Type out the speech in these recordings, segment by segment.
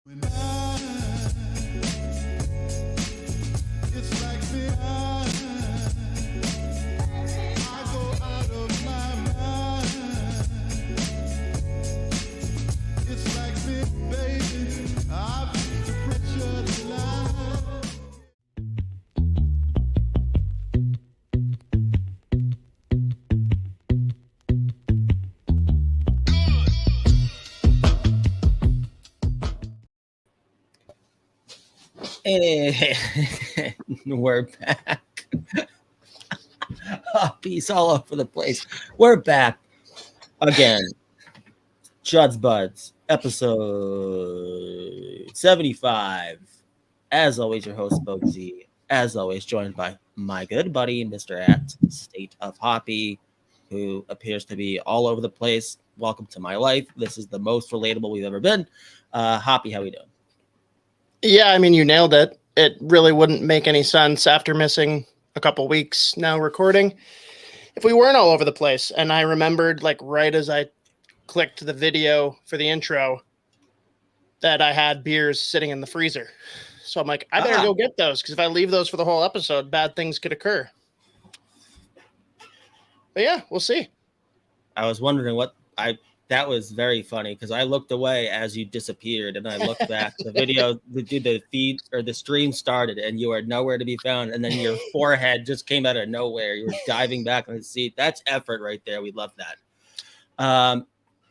When it's like me, I go out of my mind. It's like me, baby, I've reached the pressure line. Hey, we're back. Peace all over the place. We're back again. Judd'z Budz, episode 75. As always, your host, Bugsy. As always, joined by my good buddy, Mr. At State of Hoppy, who appears to be all over the place. Welcome to my life. This is the most relatable we've ever been. Hoppy, how we doing? Yeah, I mean, you nailed it. It really wouldn't make any sense after missing a couple weeks now recording if we weren't all over the place. And I remembered, like, right as I clicked the video for the intro, that I had beers sitting in the freezer. So I'm like, I better go get those, because if I leave those for the whole episode, bad things could occur. But yeah, we'll see. I was wondering that was very funny because I looked away as you disappeared and I looked back. The video, the feed or the stream started and you are nowhere to be found. And then your forehead just came out of nowhere. You were diving back on the seat. That's effort right there. We love that.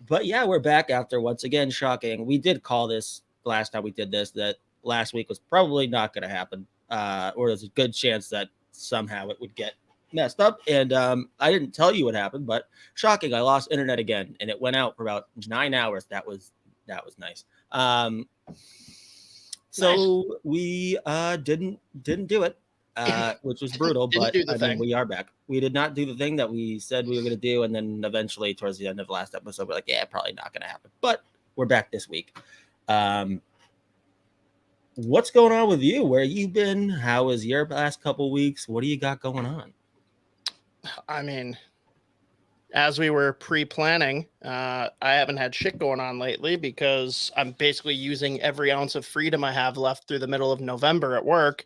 But yeah, we're back after once again, shocking. We did call this last time we did this, that last week was probably not going to happen. Or there's a good chance that somehow it would get messed up, and I didn't tell you what happened, but shocking, I lost internet again, and it went out for about 9 hours. That was nice. So we didn't do it, which was brutal, but I mean, we are back. We did not do the thing that we said we were going to do, and then eventually towards the end of the last episode, we're like, yeah, probably not going to happen, but we're back this week. What's going on with you? Where you been? How was your last couple weeks? What do you got going on? I mean, as we were pre-planning, I haven't had shit going on lately because I'm basically using every ounce of freedom I have left through the middle of November at work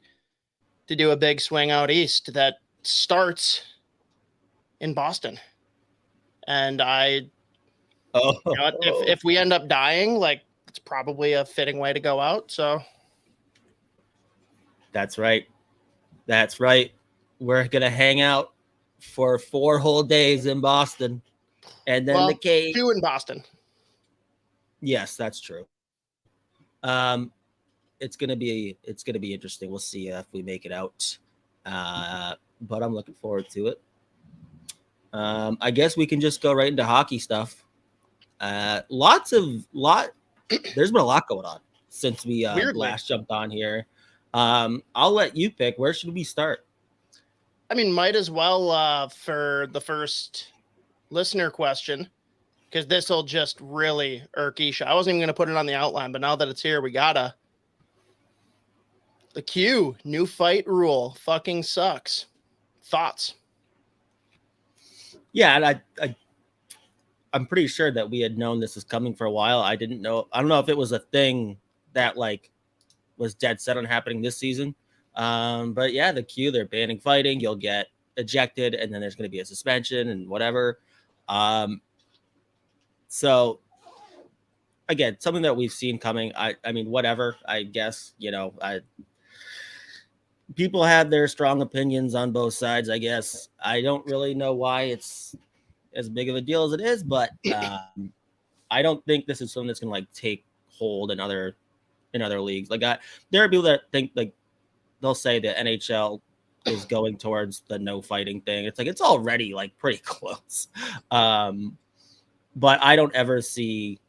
to do a big swing out east that starts in Boston. And if we end up dying, like, it's probably a fitting way to go out. So that's right. We're gonna hang out for 4 whole days in Boston, and then the cave. 2 in Boston. Yes, that's true. It's gonna be interesting. We'll see if we make it out, but I'm looking forward to it. I guess we can just go right into hockey stuff. There's been a lot going on since we last jumped on here. I'll let you pick. Where should we start? I mean, might as well for the first listener question, because this will just really irk Isha. I wasn't even going to put it on the outline, but now that it's here, we gotta. The Q, new fight rule, fucking sucks. Thoughts? Yeah, and I'm pretty sure that we had known this was coming for a while. I don't know if it was a thing that like was dead set on happening this season. But yeah, the Q, they're banning fighting. You'll get ejected, and then there's going to be a suspension and whatever. So again, something that we've seen coming. I mean, whatever. I guess people have their strong opinions on both sides. I guess I don't really know why it's as big of a deal as it is, but I don't think this is something that's going to like take hold in other leagues. Like there are people that think like they'll say the NHL is going towards the no fighting thing. It's like it's already like pretty close. But I don't ever see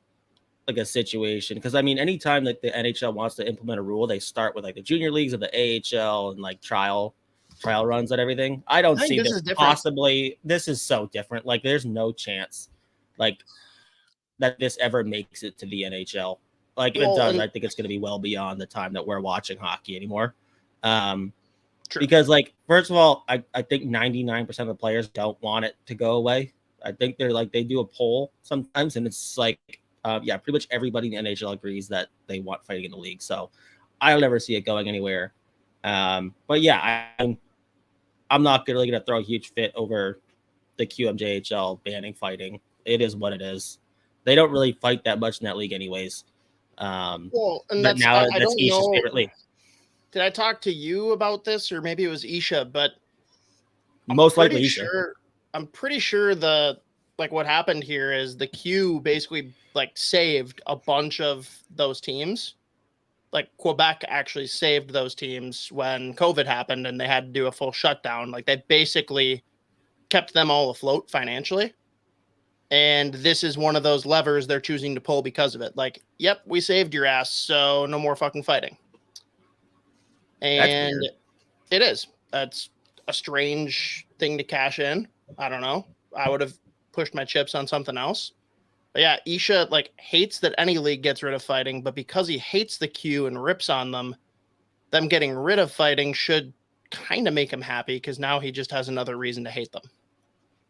like a situation, because I mean, anytime that the NHL wants to implement a rule, they start with like the junior leagues of the AHL and like trial runs and everything. I don't see this possibly. This is so different. Like there's no chance like that this ever makes it to the NHL. Like if it does, I think it's going to be well beyond the time that we're watching hockey anymore. Because like, first of all, I think 99% of the players don't want it to go away. I think they're like, they do a poll sometimes and it's like Yeah, pretty much everybody in the NHL agrees that they want fighting in the league. So I'll never see it going anywhere. But yeah, I'm not really going to throw a huge fit over the QMJHL banning fighting. It is what it is. They don't really fight that much in that league anyways. Well, and but now I that's don't Isha's know. favorite league. Did I talk to you about this, or maybe it was Isha? But Most likely Isha. I'm pretty sure what happened here is the Q basically like saved a bunch of those teams. Like Quebec actually saved those teams when COVID happened and they had to do a full shutdown. Like they basically kept them all afloat financially. And this is one of those levers they're choosing to pull because of it. Like, yep, we saved your ass, so no more fucking fighting. And it is. That's a strange thing to cash in. I don't know. I would have pushed my chips on something else. But yeah, Isha hates that any league gets rid of fighting, but because he hates the Q and rips on them getting rid of fighting should kind of make him happy because now he just has another reason to hate them.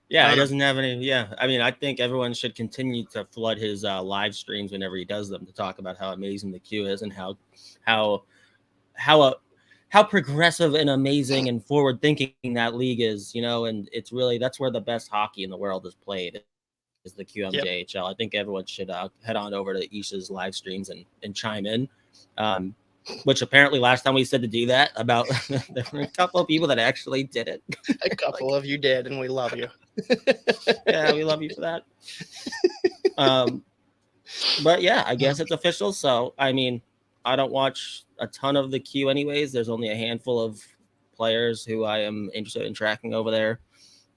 Yeah, he doesn't have any. Yeah, I mean, I think everyone should continue to flood his live streams whenever he does them to talk about how amazing the Q is and how progressive and amazing and forward thinking that league is. And it's really that's where the best hockey in the world is played. Is the QMJHL. Yep. I think everyone should head on over to Isha's live streams and chime in. Which apparently last time we said to do that about there were a couple of people that actually did it. A couple of you did, and we love you. Yeah, we love you for that. But yeah, I guess it's official. So I mean, I don't watch a ton of the Q anyways. There's only a handful of players who I am interested in tracking over there.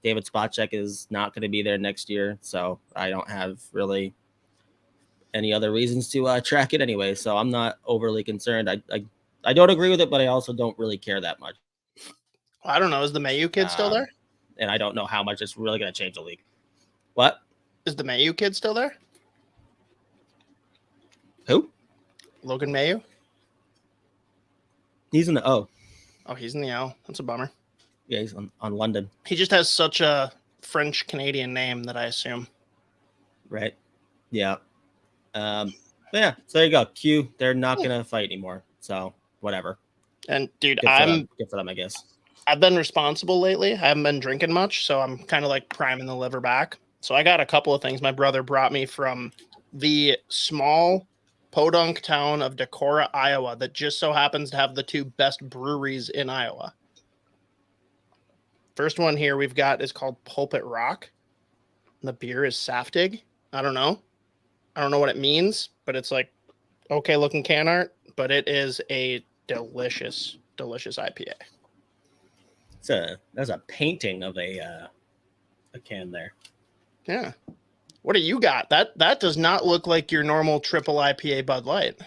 David Spacek is not going to be there next year, so I don't have really any other reasons to track it anyway. So I'm not overly concerned. I don't agree with it, but I also don't really care that much. I don't know. Is the Mayu kid still there? And I don't know how much it's really going to change the league. What? Is the Mayu kid still there? Who? Logan Mayu? He's in the O. Oh, he's in the O. That's a bummer. Yeah, he's on London. He just has such a French-Canadian name that I assume. Right. Yeah. Yeah, so there you go. Q, they're not going to fight anymore. So, whatever. And, dude, good for them, I guess. I've been responsible lately. I haven't been drinking much, so I'm kind of priming the liver back. So I got a couple of things my brother brought me from the small podunk town of Decorah, Iowa, that just so happens to have the two best breweries in Iowa. First one here we've got is called Pulpit Rock. The beer is Saftig. I don't know what it means, but it's okay looking can art, but it is a delicious, delicious IPA. There's a painting of a can there. Yeah. What do you got? That does not look like your normal triple IPA Bud Light.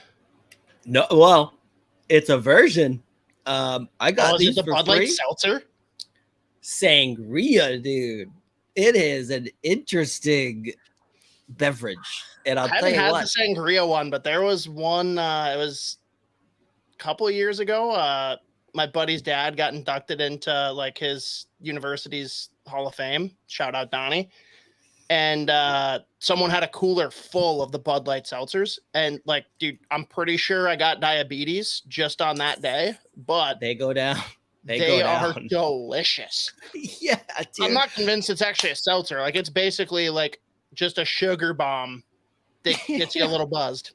No, well, it's a version. I got these the for Bud free. Light seltzer? Sangria, dude. It is an interesting beverage. And I'll tell you what. I haven't had the Sangria one, but there was one, it was a couple of years ago. My buddy's dad got inducted into his university's Hall of Fame. Shout out Donnie. And someone had a cooler full of the Bud Light seltzers. And dude, I'm pretty sure I got diabetes just on that day, but they go down. They are delicious. Yeah, dude. I'm not convinced it's actually a seltzer. It's basically just a sugar bomb that gets you a little buzzed.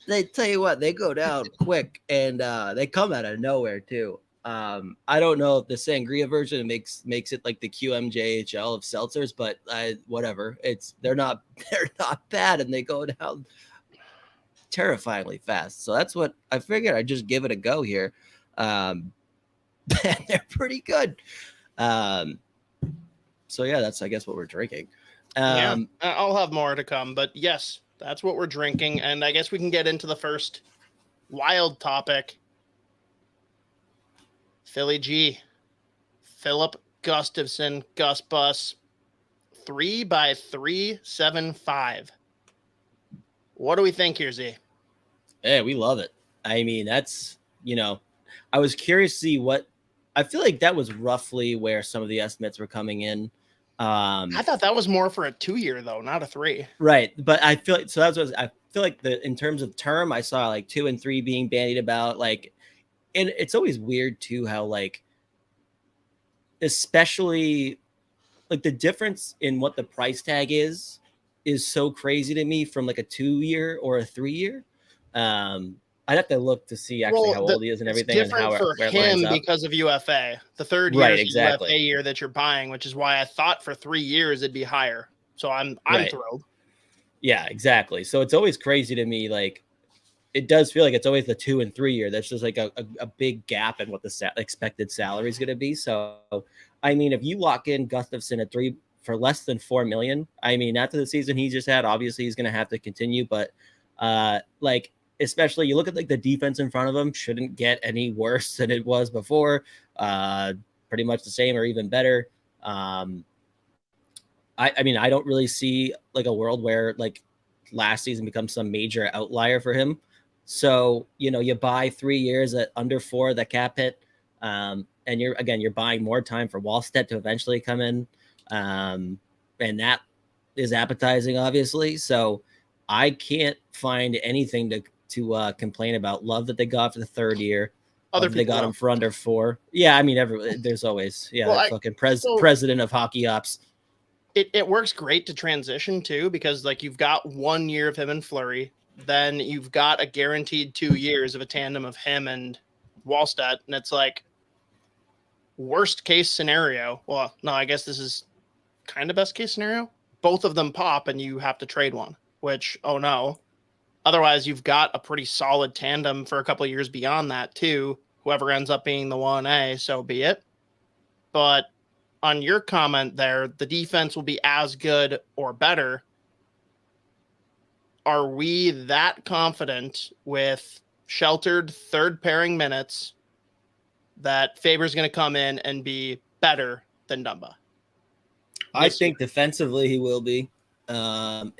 They tell you what, they go down quick, and they come out of nowhere too. I don't know if the sangria version makes it like the QMJHL of seltzers, but whatever. They're not bad, and they go down terrifyingly fast. So that's what I figured. I'd just give it a go here. They're pretty good. So yeah, that's I guess what we're drinking. Yeah, I'll have more to come, but yes, that's what we're drinking, and I guess we can get into the first wild topic. Philly G, Filip Gustavsson, Gus Bus, 3x375. What do we think here, Z? Hey, we love it. I mean, that's, I was curious to see what, I feel like that was roughly where some of the estimates were coming in. I thought that was more for a 2-year though, not a 3. Right, but I feel so. That's what I feel like. In terms of term, I saw like 2 and 3 being bandied about. Like, and it's always weird too how like, especially like the difference in what the price tag is so crazy to me from like a 2-year or a 3-year. I'd have to look to see actually how old he is and everything, and how for where it him lines up. because of UFA. The third year Right, is the exactly. UFA year that you're buying, which is why I thought for 3 years it'd be higher. So I'm Right. thrilled. Yeah, exactly. So it's always crazy to me. Like, it does feel like it's always the 2 and 3 year. That's just like a big gap in what the expected salary is going to be. So, I mean, if you lock in Gustavsson at 3 for less than $4 million, I mean, after the season he just had, obviously he's going to have to continue. But like, especially you look at like the defense in front of him shouldn't get any worse than it was before. Pretty much the same or even better. I mean, I don't really see like a world where like last season becomes some major outlier for him. So, you know, you buy 3 years at under 4, the cap hit. And you're buying more time for Wallstedt to eventually come in. And that is appetizing, obviously. So I can't find anything to complain about. Love that they got for the 3rd year. They got him for under 4. Yeah, I mean, there's always fucking president of hockey ops. It works great to transition too, because like you've got 1 year of him and Fleury, then you've got a guaranteed 2 years of a tandem of him and Wallstedt, and it's like worst case scenario. Well, no, I guess this is kind of best case scenario. Both of them pop and you have to trade one, which, oh no. Otherwise, you've got a pretty solid tandem for a couple of years beyond that too. Whoever ends up being the 1A, so be it. But on your comment there, the defense will be as good or better. Are we that confident with sheltered third pairing minutes that Faber's going to come in and be better than Dumba? I think defensively he will be. And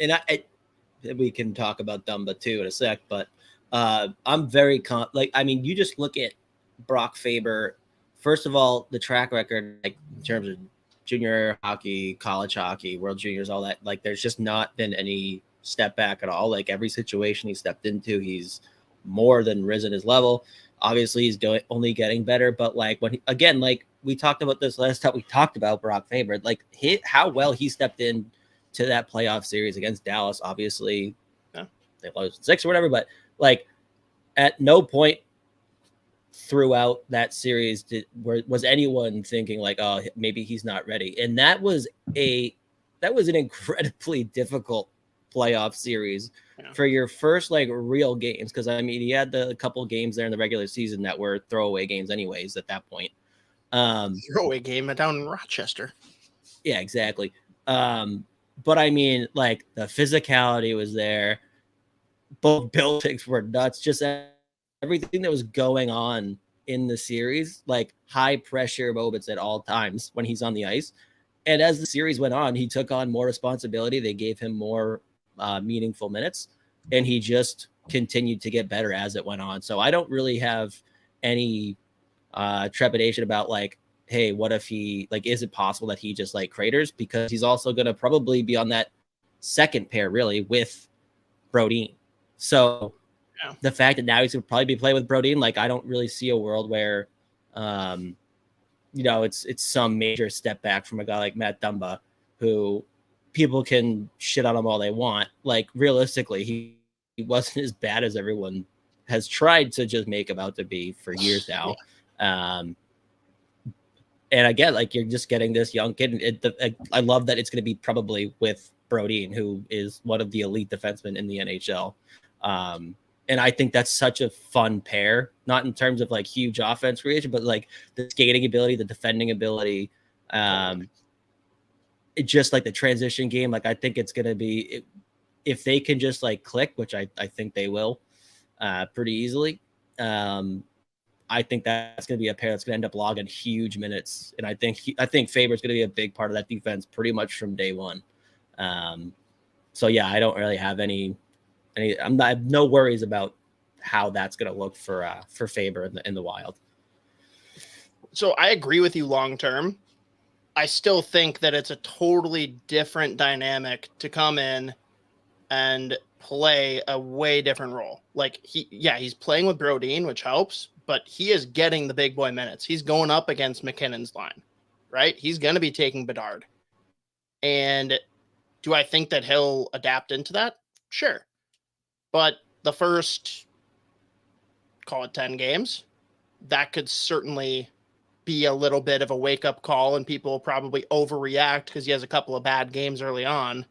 we can talk about Dumba too in a sec, but I'm very I mean, you just look at Brock Faber. First of all, the track record, like in terms of junior hockey, college hockey, World Juniors, all that, like there's just not been any step back at all. Like every situation he stepped into, he's more than risen his level. Obviously, he's only getting better. But like again, like we talked about this last time we talked about Brock Faber, like how well he stepped in to that playoff series against Dallas. Obviously, they lost 6 or whatever, but like at no point throughout that series was anyone thinking like, oh, maybe he's not ready. And that was an incredibly difficult playoff series for your first like real games. Cause I mean, he had the couple games there in the regular season that were throwaway games anyways at that point. Throwaway game down in Rochester. Yeah, exactly. But I mean, like the physicality was there. Both buildings were nuts. Just everything that was going on in the series, like high pressure moments at all times when he's on the ice. And as the series went on, he took on more responsibility. They gave him more meaningful minutes, and he just continued to get better as it went on. So I don't really have any trepidation about like, hey, what if he like, is it possible that he just like craters? Because he's also going to probably be on that second pair really with Brodin. So the fact that now he's going to probably be playing with Brodin, like I don't really see a world where, you know, it's some major step back from a guy like Matt Dumba, who people can shit on him all they want. Like realistically, he wasn't as bad as everyone has tried to just make him out to be for years now. And again, like you're just getting this young kid. I love that it's going to be probably with Brodin, who is one of the elite defensemen in the NHL. And I think that's such a fun pair, not in terms of like huge offense creation, but like the skating ability, the defending ability, it just like the transition game. Like I think it's going to be, if they can just like click, which I think they will pretty easily. I think that's going to be a pair that's going to end up logging huge minutes. And I think Faber's going to be a big part of that defense pretty much from day one. So yeah, I don't really have I have no worries about how that's going to look for Faber in the Wild. So I agree with you long term. I still think that it's a totally different dynamic to come in and play a way different role. Like he's playing with Brodin, which helps, but he is getting the big boy minutes. He's going up against McKinnon's line, right? He's going to be taking Bedard. And do I think that he'll adapt into that? Sure. But the first, call it 10 games, that could certainly be a little bit of a wake-up call, and people will probably overreact because he has a couple of bad games early on.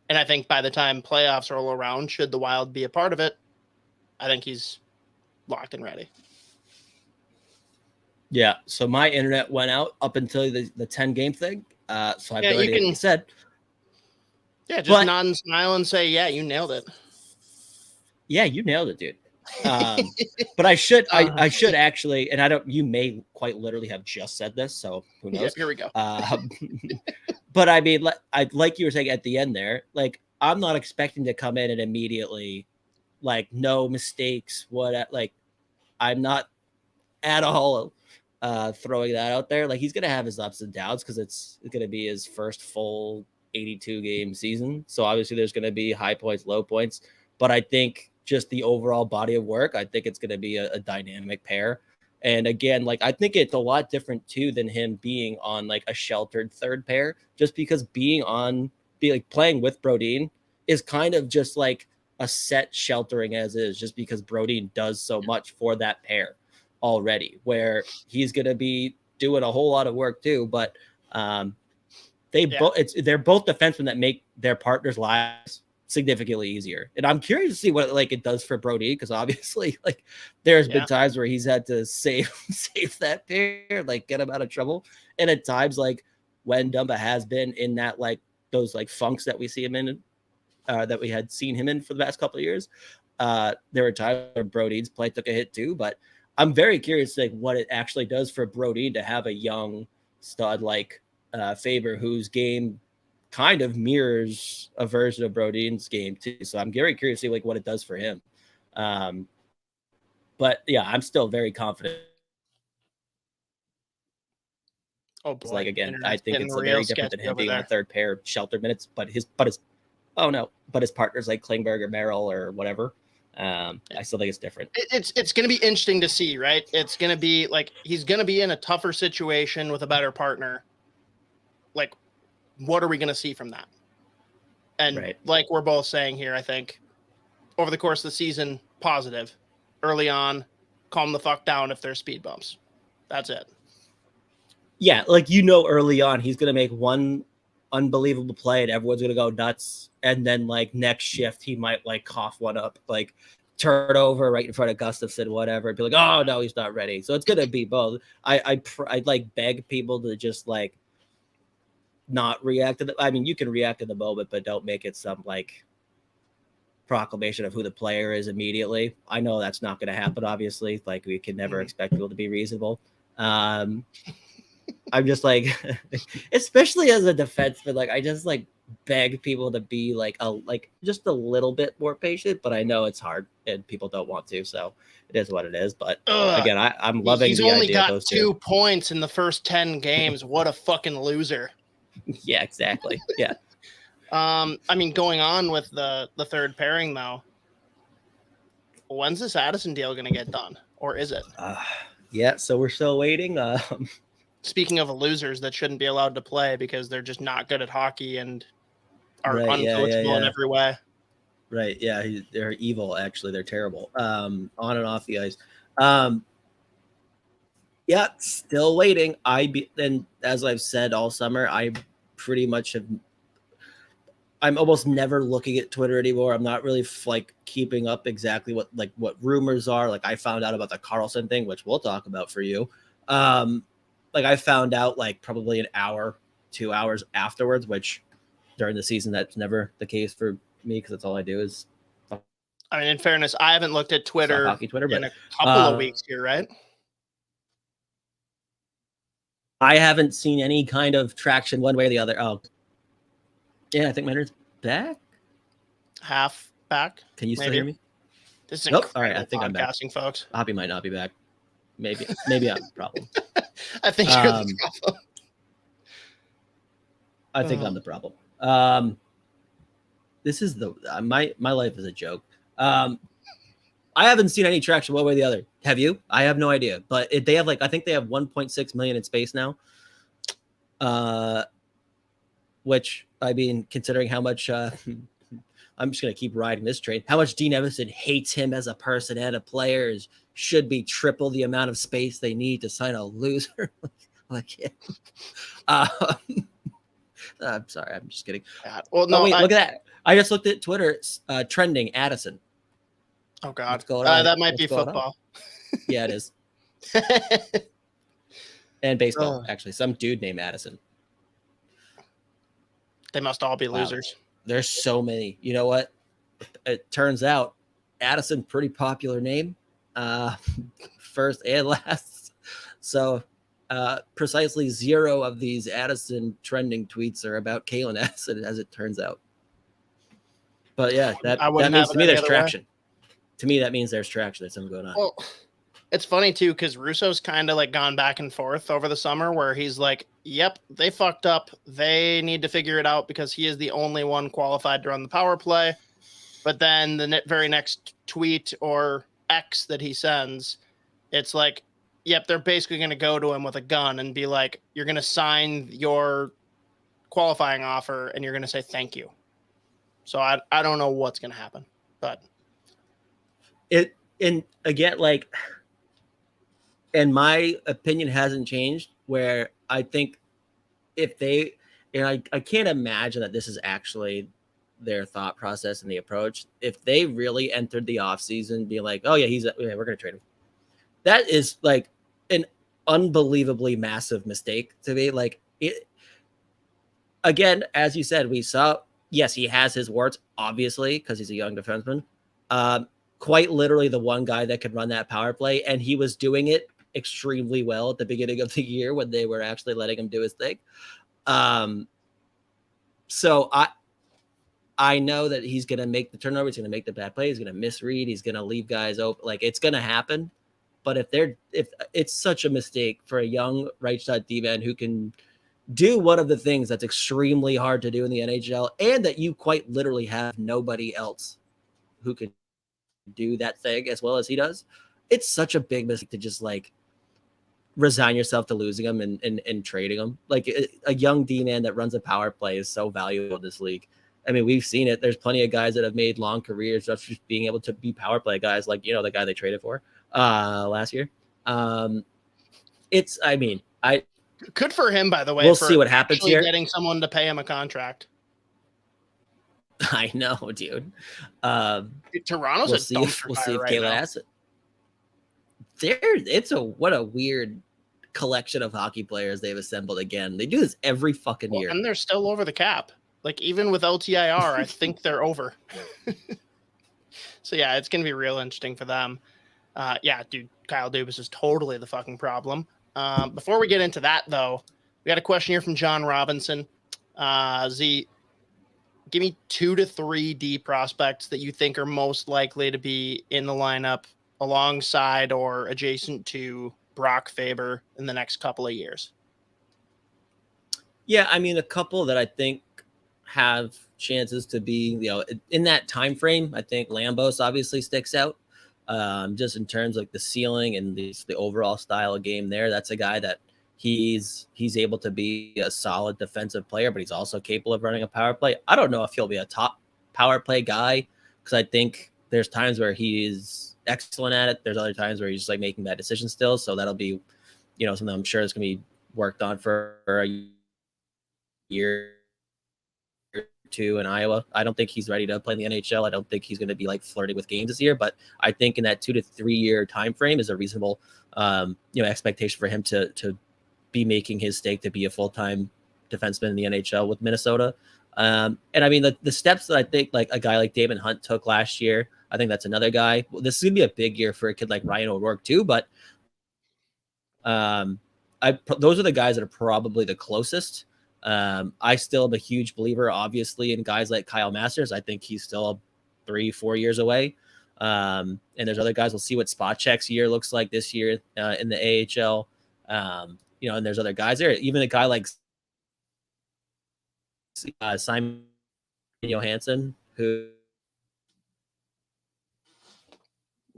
And I think by the time playoffs roll around, should the Wild be a part of it, I think he's locked and ready. Yeah, so my internet went out up until the 10-game thing. So I've already said. Yeah, just nod and smile and say, yeah, you nailed it. Yeah, you nailed it, dude. But I should actually, and you may quite literally have just said this, so who knows? Yeah, here we go. But I mean, like you were saying at the end there, like I'm not expecting to come in and immediately, like, no mistakes. I'm not at all throwing that out there. Like, he's gonna have his ups and downs because it's gonna be his first full 82 game season. So obviously there's gonna be high points, low points. But I think just the overall body of work, I think it's gonna be a dynamic pair. And again, like, I think it's a lot different too than him being on like a sheltered third pair, just because playing with Brodin is kind of just like a set sheltering as is, just because Brodin does so much for that pair already, where he's going to be doing a whole lot of work too. But they're both defensemen that make their partners' lives significantly easier. And I'm curious to see what it does for Brodin, because obviously like there's been times where he's had to save that pair, like get him out of trouble. And at times, like when Dumba has been in that, like those like funks that we see him in, that we had seen him in for the past couple of years, there were times where Brodin's play took a hit too. But I'm very curious like what it actually does for Brodin to have a young stud like Faber, whose game kind of mirrors a version of Brodin's game too. So I'm very curious to see like what it does for him. But yeah, I'm still very confident. Oh boy. Like, again, I think it's very different than him being on the third pair sheltered minutes, but his partners like Klingberg or Merrill or whatever. I still think it's different. It's going to be interesting to see, right? It's going to be like, he's going to be in a tougher situation with a better partner. Like, what are we going to see from that? And like we're both saying here, I think over the course of the season, positive. Early on, calm the fuck down if there's speed bumps. That's it. Yeah, like, early on, he's going to make one unbelievable play and everyone's going to go nuts. And then, like, next shift, he might, like, cough one up, like, turn over right in front of Gustavsson, whatever. And be like, oh, no, he's not ready. So it's going to be both. I'd like, beg people to just, like, not react to I mean, you can react to the moment, but don't make it some, like, proclamation of who the player is immediately. I know that's not going to happen, obviously. Like, we can never expect people to be reasonable. I'm just like, especially as a defenseman, like, I just like beg people to be like just a little bit more patient, but I know it's hard and people don't want to, so it is what it is. But again, I'm loving the idea. He's only got 2 points in the first 10 games. What a fucking loser. Yeah, exactly. Yeah. I mean, going on with the third pairing though, when's this Addison deal going to get done, or is it? Yeah, so we're still waiting. Speaking of losers that shouldn't be allowed to play because they're just not good at hockey and are uncoachable in every way. Right. Yeah. They're evil. Actually, they're terrible. On and off the ice. Yeah. Still waiting. And as I've said all summer, I pretty much I'm almost never looking at Twitter anymore. I'm not really like keeping up exactly what rumors are. Like, I found out about the Karlsson thing, which we'll talk about for you. Like, I found out like probably an hour, 2 hours afterwards, which during the season, that's never the case for me because that's all I do is. I mean, in fairness, I haven't looked at Twitter in a couple of weeks here, right? I haven't seen any kind of traction one way or the other. Oh, yeah, I think my internet's back. Half back. Can you still hear me? This is all right. I think I'm back. Folks. Hoppy might not be back. Maybe I'm the problem. I think you're the problem. I think I'm the problem. This is my life is a joke. I haven't seen any traction one way or the other. Have you? I have no idea. But they have I think they have 1.6 million in space now. Which I mean, considering how much I'm just gonna keep riding this train. How much Dean Evason hates him as a person and a player should be triple the amount of space they need to sign a loser like him. I'm sorry, I'm just kidding. Well, no, wait, look at that. I just looked at Twitter, trending Addison. Oh God, what's going on? That might be football. Yeah, it is. And baseball, actually. Some dude named Addison. They must all be losers. There's so many. You know what? It turns out Addison, pretty popular name, first and last. So precisely 0 of these Addison trending tweets are about Kalen Addison, as it turns out. But yeah, that means to me there's traction. To me, that means there's traction. There's something going on. Well, it's funny too, because Russo's kind of gone back and forth over the summer where he's like, yep, they fucked up. They need to figure it out because he is the only one qualified to run the power play. But then the very next tweet or X that he sends, it's like, yep, they're basically going to go to him with a gun and be like, you're going to sign your qualifying offer and you're going to say thank you. So I don't know what's going to happen, but and again, and my opinion hasn't changed, where I think if they, and I can't imagine that this is actually their thought process and the approach. If they really entered the offseason being like, oh yeah, we're going to trade him. That is an unbelievably massive mistake to me. Again, as you said, we saw, yes, he has his warts, obviously, because he's a young defenseman. Quite literally the one guy that could run that power play, and he was doing it extremely well at the beginning of the year when they were actually letting him do his thing. So I know that he's going to make the turnover. He's going to make the bad play. He's going to misread. He's going to leave guys open. It's going to happen. But if it's such a mistake for a young right shot D-man who can do one of the things that's extremely hard to do in the NHL, and that you quite literally have nobody else who can do that thing as well as he does, it's such a big mistake to just resign yourself to losing him and trading him. A young D-man that runs a power play is so valuable in this league. I mean, we've seen it. There's plenty of guys that have made long careers just being able to be power play guys, the guy they traded for last year. Good for him, by the way. We'll see what happens here. Getting someone to pay him a contract. I know, dude. Toronto's a dumpster we'll see if right Kalen now. has it. What a weird collection of hockey players they've assembled again. They do this every fucking year. And they're still over the cap. Even with LTIR, I think they're over. So yeah, it's going to be real interesting for them. Yeah, dude, Kyle Dubas is totally the fucking problem. Before we get into that, though, we got a question here from John Robinson. Z, give me 2 to 3 D prospects that you think are most likely to be in the lineup alongside or adjacent to Brock Faber in the next couple of years. Yeah, I mean, a couple that I think have chances to be, in that time frame. I think Lambos obviously sticks out. Just in terms of the ceiling and the overall style of game there. That's a guy that he's able to be a solid defensive player, but he's also capable of running a power play. I don't know if he'll be a top power play guy, because I think there's times where he's excellent at it. There's other times where he's just making bad decisions still. So that'll be, something I'm sure is going to be worked on for a year or two in Iowa. I don't think he's ready to play in the NHL. I don't think he's going to be flirting with games this year, but I think in that 2 to 3 year time frame is a reasonable, expectation for him to be making his stake to be a full-time defenseman in the NHL with Minnesota. And I mean, the steps that I think a guy like Damon Hunt took last year, I think that's another guy. This is going to be a big year for a kid like Ryan O'Rourke too, but those are the guys that are probably the closest. I still am a huge believer, obviously, in guys like Kyle Masters. I think he's still 3-4 years away. And there's other guys. We'll see what Spotcheck's year looks like this year in the AHL. And there's other guys there. Even a guy like Simon Johansson, who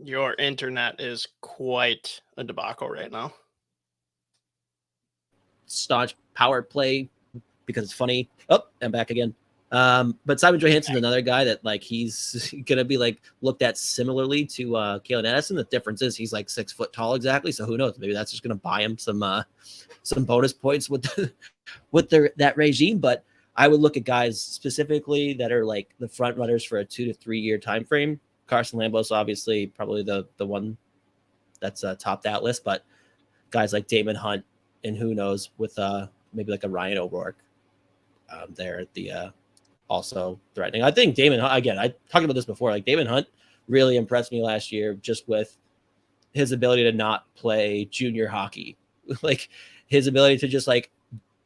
Your internet is quite a debacle right now. staunch power play because it's funny. Oh, I'm back again. But Simon Johansson's another guy that like he's gonna be like looked at similarly to Kalen Addison. The difference is he's like 6 foot tall exactly. So who knows? Maybe that's just gonna buy him some bonus points with that regime. But I would look at guys specifically that are like the front runners for a 2 to 3 year time frame. Carson Lambos, obviously, probably the one that's topped that list. But guys like Damon Hunt and who knows with maybe like a Ryan O'Rourke there at the also threatening. I think Damon Hunt, again, I talked about this before. Like Damon Hunt really impressed me last year just with his ability to not play junior hockey, like his ability to just like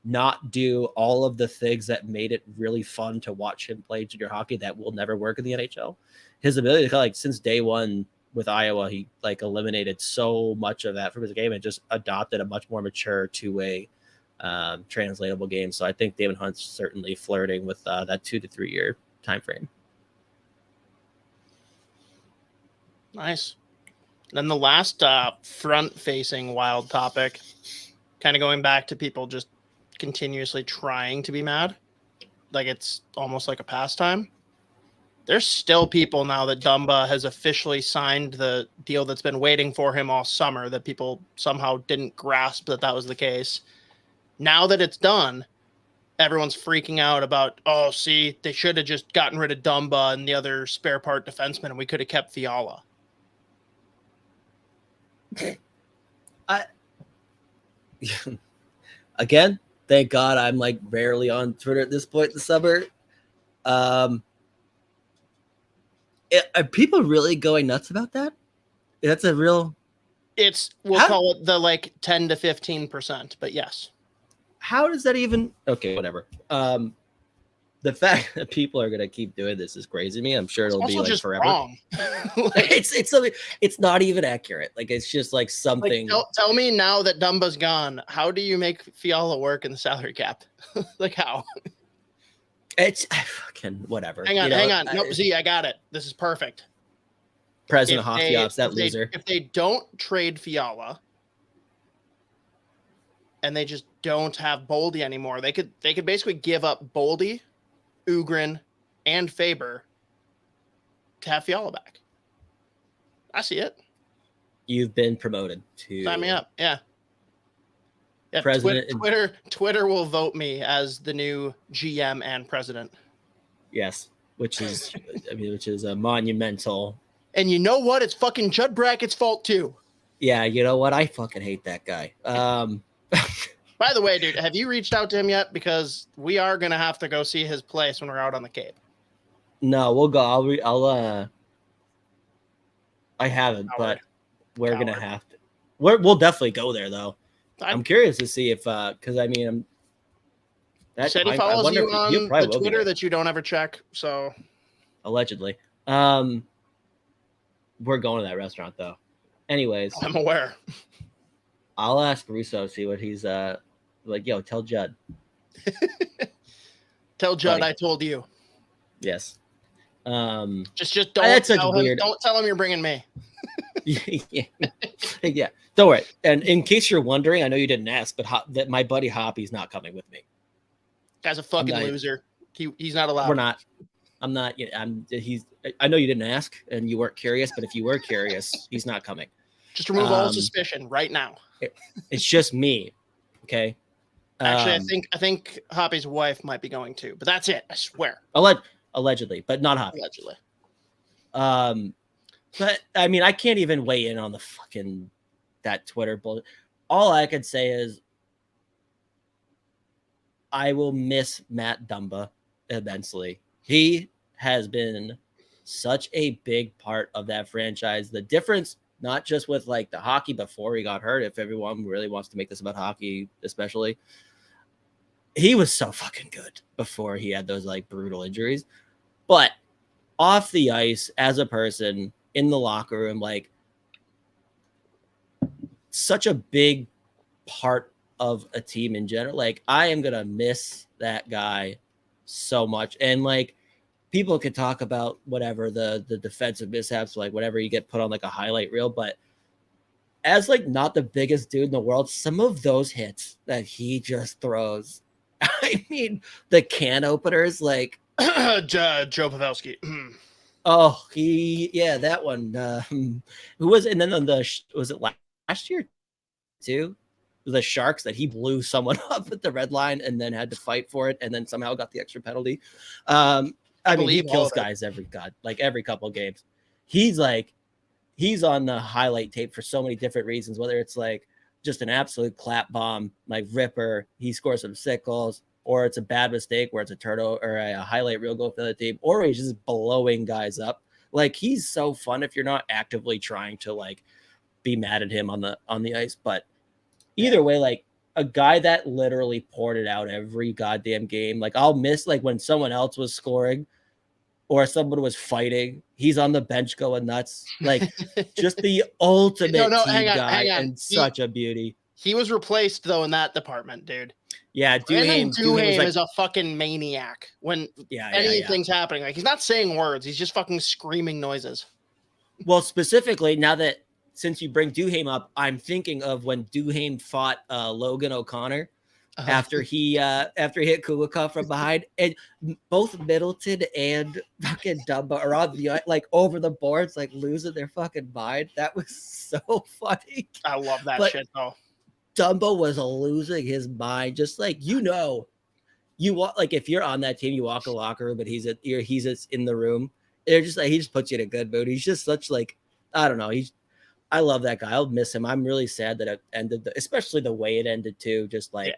not do all of the things that made it really fun to watch him play junior hockey that will never work in the NHL. His ability to like since day one with Iowa, he like eliminated so much of that from his game and just adopted a much more mature two-way translatable game. So I think Damon Hunt's certainly flirting with that 2 to 3 year time frame. Nice. Then the last front-facing Wild topic, kind of going back to people just continuously trying to be mad, like it's almost like a pastime. There's still people now that Dumba has officially signed the deal that's been waiting for him all summer, that people somehow didn't grasp that was the case. Now that it's done, everyone's freaking out about, oh, see, they should have just gotten rid of Dumba and the other spare part defenseman, and we could have kept Fiala. Again, thank God I'm like rarely on Twitter at this point in the summer. Are people really going nuts about that? That's a real... We'll call it the like 10 to 15%, but yes. How does that even... Okay, whatever. The fact that people are going to keep doing this is crazy to me. I'm sure it'll be like just forever. Wrong. It's something. It's not even accurate. Like it's just like something. Like, tell me now that Dumba's gone, how do you make Fiala work in the salary cap? Like how? It's fucking whatever. Hang on. Nope, Z, I got it. This is perfect. President of Hockey Ops, that loser. If they don't trade Fiala and they just don't have Boldy anymore, they could basically give up Boldy, Ugrin, and Faber to have Fiala back. I see it. You've been promoted to sign me up. Yeah. President. Twitter will vote me as the new GM and president. Yes, which is a monumental. And you know what? It's fucking Judd Brackett's fault too. Yeah, you know what? I fucking hate that guy. By the way, dude, have you reached out to him yet? Because we are gonna have to go see his place when we're out on the Cape. No, we'll go. I haven't, but we're gonna have to. We'll definitely go there though. I'm curious to see if, because I mean, said he follows you on the Twitter that you don't ever check. So allegedly, we're going to that restaurant though. Anyways, I'm aware. I'll ask Russo, see what he's like. Yo, tell Judd. Tell Judd I told you. Yes. Just don't tell him. Don't tell him you're bringing me. Yeah. Don't worry. And in case you're wondering, I know you didn't ask, but that my buddy Hoppy's not coming with me. Guy's a fucking loser. He's not allowed. We're not. I'm not. I know you didn't ask and you weren't curious, but if you were curious, he's not coming. Just remove all suspicion right now. It's just me. Okay. Actually, I think Hoppy's wife might be going too, but that's it. I swear. Allegedly, but not Hoppy. Allegedly. But I mean, I can't even weigh in on the fucking that Twitter bullshit. All I could say is I will miss Matt Dumba immensely. He has been such a big part of that franchise. The difference, not just with like the hockey before he got hurt, if everyone really wants to make this about hockey, especially, he was so fucking good before he had those like brutal injuries. But off the ice, as a person, in the locker room, like such a big part of a team in general. Like I am going to miss that guy so much. And like people could talk about whatever the defensive mishaps, like whatever you get put on like a highlight reel, but as like not the biggest dude in the world, some of those hits that he just throws, I mean, the can openers, like Joe Pavelski. oh, that one. Who was it? And then on was it last year too? The Sharks that he blew someone up at the red line and then had to fight for it and then somehow got the extra penalty. I mean, he kills guys every couple of games. He's on the highlight tape for so many different reasons, whether it's like just an absolute clap bomb, like ripper, he scores some sick goals, or it's a bad mistake where it's a turtle or a highlight reel goal for the team, or he's just blowing guys up. Like he's so fun if you're not actively trying to like be mad at him on the ice. But either way, like a guy that literally poured it out every goddamn game. Like I'll miss like when someone else was scoring or someone was fighting, he's on the bench going nuts. Like just the ultimate team guy and such a beauty. He was replaced though in that department, dude. Yeah, Duhaime is a fucking maniac when anything's happening. Like he's not saying words, he's just fucking screaming noises. Well, specifically now that since you bring Duhaime up, I'm thinking of when Duhaime fought Logan O'Connor after he hit Kulikov from behind, and both Middleton and fucking Dumba are on the like over the boards, like losing their fucking mind. That was so funny. I love that shit though. Dumba was losing his mind, just like you walk like if you're on that team, you walk a locker room, but he's in the room. They're just like he just puts you in a good mood. He's just such like I don't know. I love that guy. I'll miss him. I'm really sad that it ended, especially the way it ended too. Just like,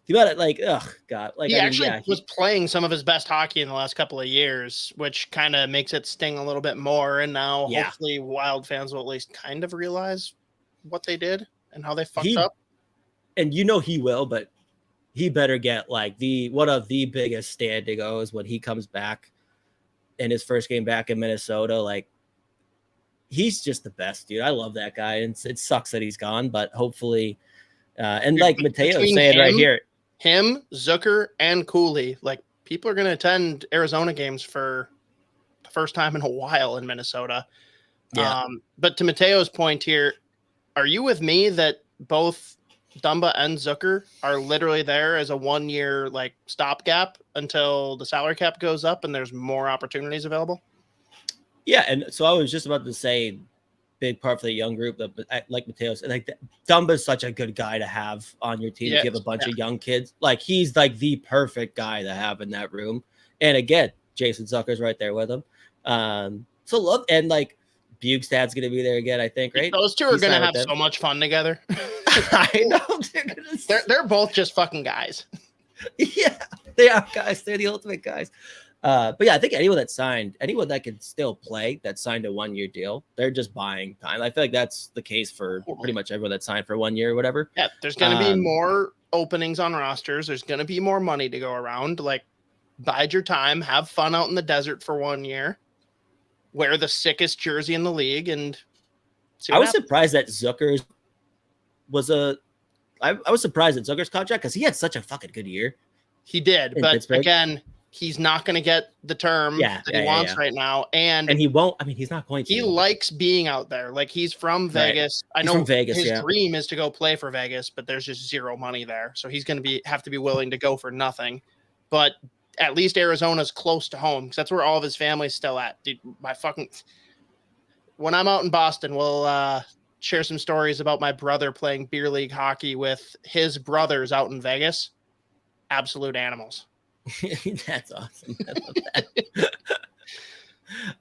you got it. Like, oh god, like he was playing some of his best hockey in the last couple of years, which kind of makes it sting a little bit more. And now, hopefully, Wild fans will at least kind of realize what they did and how they fucked up. And he will, but he better get like one of the biggest standing O's when he comes back in his first game back in Minnesota. Like. He's just the best, dude. I love that guy, and it sucks that he's gone, but hopefully, and like Mateo saying right here, him, Zucker, and Cooley, like people are going to attend Arizona games for the first time in a while in Minnesota. Yeah. But to Mateo's point here, are you with me that both Dumba and Zucker are literally there as a 1-year like stopgap until the salary cap goes up and there's more opportunities available? Yeah, and so I was just about to say, big part for the young group, like Mateo's, and like Dumba's such a good guy to have on your team. If you have a bunch of young kids, like he's like the perfect guy to have in that room. And again, Jason Zucker's right there with him. So love and like Bugstad's gonna be there again, I think, right? Those two are gonna have so much fun together. I know they're both just fucking guys. Yeah, they are guys. They're the ultimate guys. But yeah, I think anyone that can still play, that signed a 1-year deal, they're just buying time. I feel like that's the case for pretty much everyone that signed for 1 year or whatever. Yeah, there's going to be more openings on rosters. There's going to be more money to go around. Like, bide your time, have fun out in the desert for 1 year, wear the sickest jersey in the league, and I was surprised that Zucker's I was surprised at Zucker's contract because he had such a fucking good year. He did, but Pittsburgh. Again, he's not going to get the term that he wants right now. And he won't. I mean, he's not going to. He likes being out there. Like, he's from Vegas. He's I know from Vegas, his dream is to go play for Vegas, but there's just zero money there. So he's going to have to be willing to go for nothing. But at least Arizona's close to home because that's where all of his family's still at. Dude, when I'm out in Boston, we'll share some stories about my brother playing beer league hockey with his brothers out in Vegas. Absolute animals. That's awesome. I love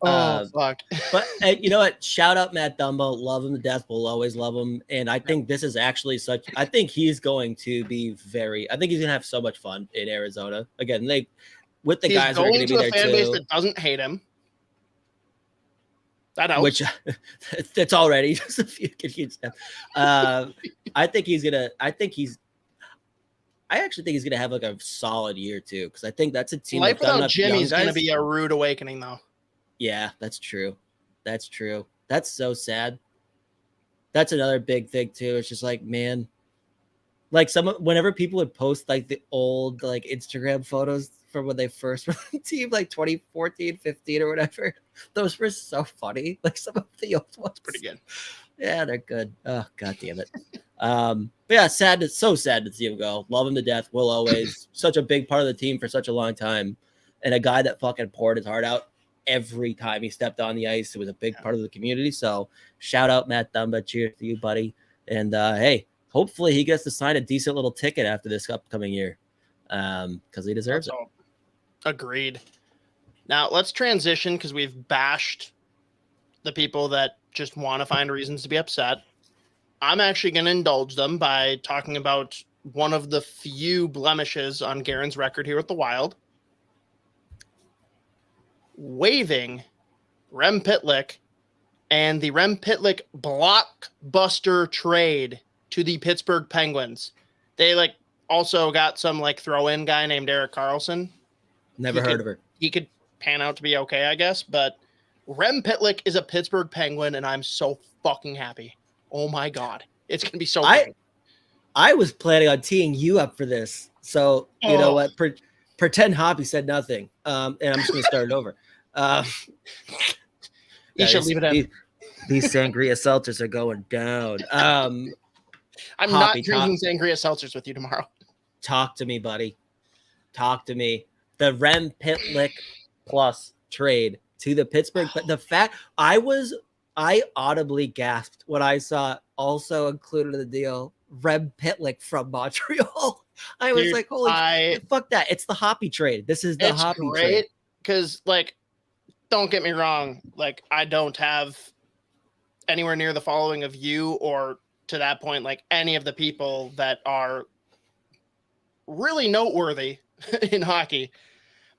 that. Fuck. But you know what? Shout out Matt Dumba. Love him to death. We'll always love him. And I think this is actually I think he's going to be I think he's going to have so much fun in Arizona. Again, with the guys who are going to be there too. He's going to a fan base that doesn't hate him. That helps. Which that's already just a few huge steps. I actually think he's going to have like a solid year too, because I think that's a team. Life without Jimmy's going to be a rude awakening, though. Yeah, that's true. That's true. That's so sad. That's another big thing too. It's just like, man, Like whenever people would post like the old like Instagram photos from when they first were on the team, like 2014, 15 or whatever, those were so funny. Like some of the old ones. Pretty good. Yeah, they're good. Oh, God damn it. But yeah, so sad to see him go. Love him to death. Will always. Such a big part of the team for such a long time. And a guy that fucking poured his heart out every time he stepped on the ice. It was a big part of the community. So shout out Matt Dumba. Cheers to you, buddy. And hey, hopefully he gets to sign a decent little ticket after this upcoming year. Because he deserves it. Agreed. Now let's transition because we've bashed the people that just want to find reasons to be upset. I'm actually going to indulge them by talking about one of the few blemishes on Guerin's record here with the Wild. Waiving Rem Pitlick and the Rem Pitlick blockbuster trade to the Pittsburgh Penguins. They like also got some like throw-in guy named Erik Karlsson. Never heard of her. He could pan out to be okay, I guess, but Rem Pitlick is a Pittsburgh Penguin, and I'm so fucking happy. Oh my God. It's going to be so good. I was planning on teeing you up for this. So, you know what? Pretend Hoppy said nothing. And I'm just going to start it over. You should leave it in. These sangria seltzers are going down. I'm Hoppy, not drinking sangria seltzers with you tomorrow. Talk to me, buddy. Talk to me. The Rem Pitlick plus trade to the Pittsburgh. But the fact I audibly gasped when I saw also included in the deal Rem Pitlick from Montreal. I was like, holy fuck that. It's the Hoppy trade. This is the Hoppy trade. Because, like, don't get me wrong. Like, I don't have anywhere near the following of you or to that point, like any of the people that are really noteworthy in hockey.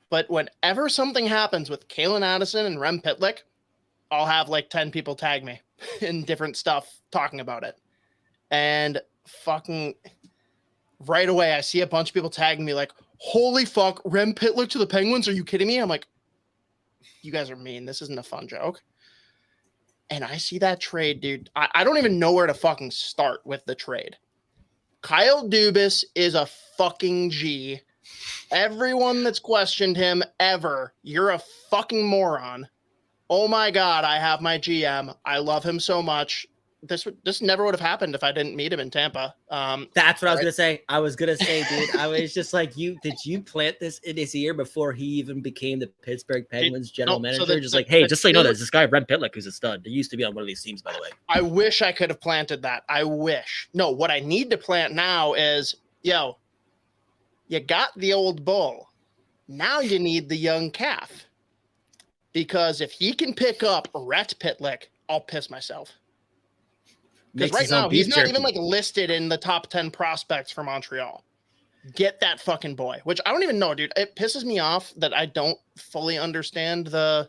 But whenever something happens with Kalen Addison and Rem Pitlick, I'll have like 10 people tag me in different stuff talking about it. And fucking right away, I see a bunch of people tagging me like, holy fuck, Rem Pitlick to the Penguins? Are you kidding me? I'm like, you guys are mean. This isn't a fun joke. And I see that trade, dude. I don't even know where to fucking start with the trade. Kyle Dubas is a fucking G. Everyone that's questioned him ever, you're a fucking moron. Oh my God, I have my GM. I love him so much. This never would have happened if I didn't meet him in Tampa. That's what I was gonna say. I was gonna say, dude. I was just like, did you plant this in his ear before he even became the Pittsburgh Penguins general manager? So just like, hey, just so you know, there's this guy Rem Pitlick who's a stud. He used to be on one of these teams, by the way. I wish I could have planted that. I wish. No, what I need to plant now is, yo, you got the old bull. Now you need the young calf. Because if he can pick up Rhett Pitlick, I'll piss myself. Because right now, he's not even like listed in the top 10 prospects for Montreal. Get that fucking boy, which I don't even know, dude. It pisses me off that I don't fully understand the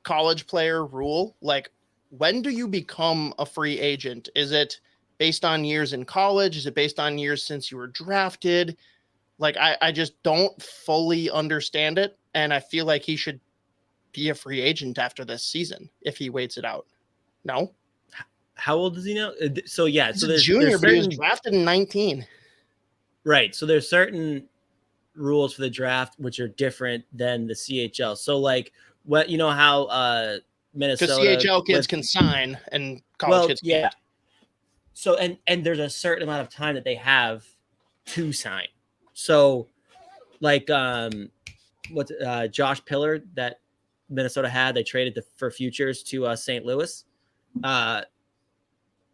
college player rule. Like, when do you become a free agent? Is it based on years in college? Is it based on years since you were drafted? Like, I just don't fully understand it. And I feel like he should be a free agent after this season if he waits it out. No? How old is he now? So yeah, so there's junior, but he was drafted in 19. Right. So there's certain rules for the draft which are different than the CHL. So like, what you know how Minnesota, because CHL kids can sign and college kids can't. Yeah. So and there's a certain amount of time that they have to sign. So like what's Josh Pillar that Minnesota had, they traded for futures to St. Louis.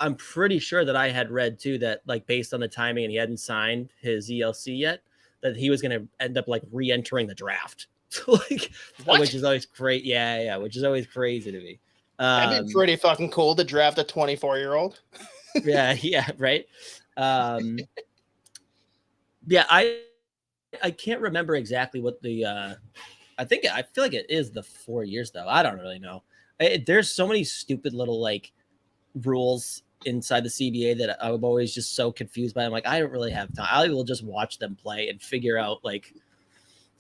I'm pretty sure that I had read too that like based on the timing and he hadn't signed his ELC yet, that he was going to end up like re-entering the draft. So like, which is always great. Yeah. Which is always crazy to me. That'd be pretty fucking cool to draft a 24-year-old. Yeah. Right. Yeah. I can't remember exactly what the, I feel like it is the 4 years though. I don't really know. There's so many stupid little like rules inside the CBA that I'm always just so confused by. I'm like, I don't really have time. I will just watch them play and figure out like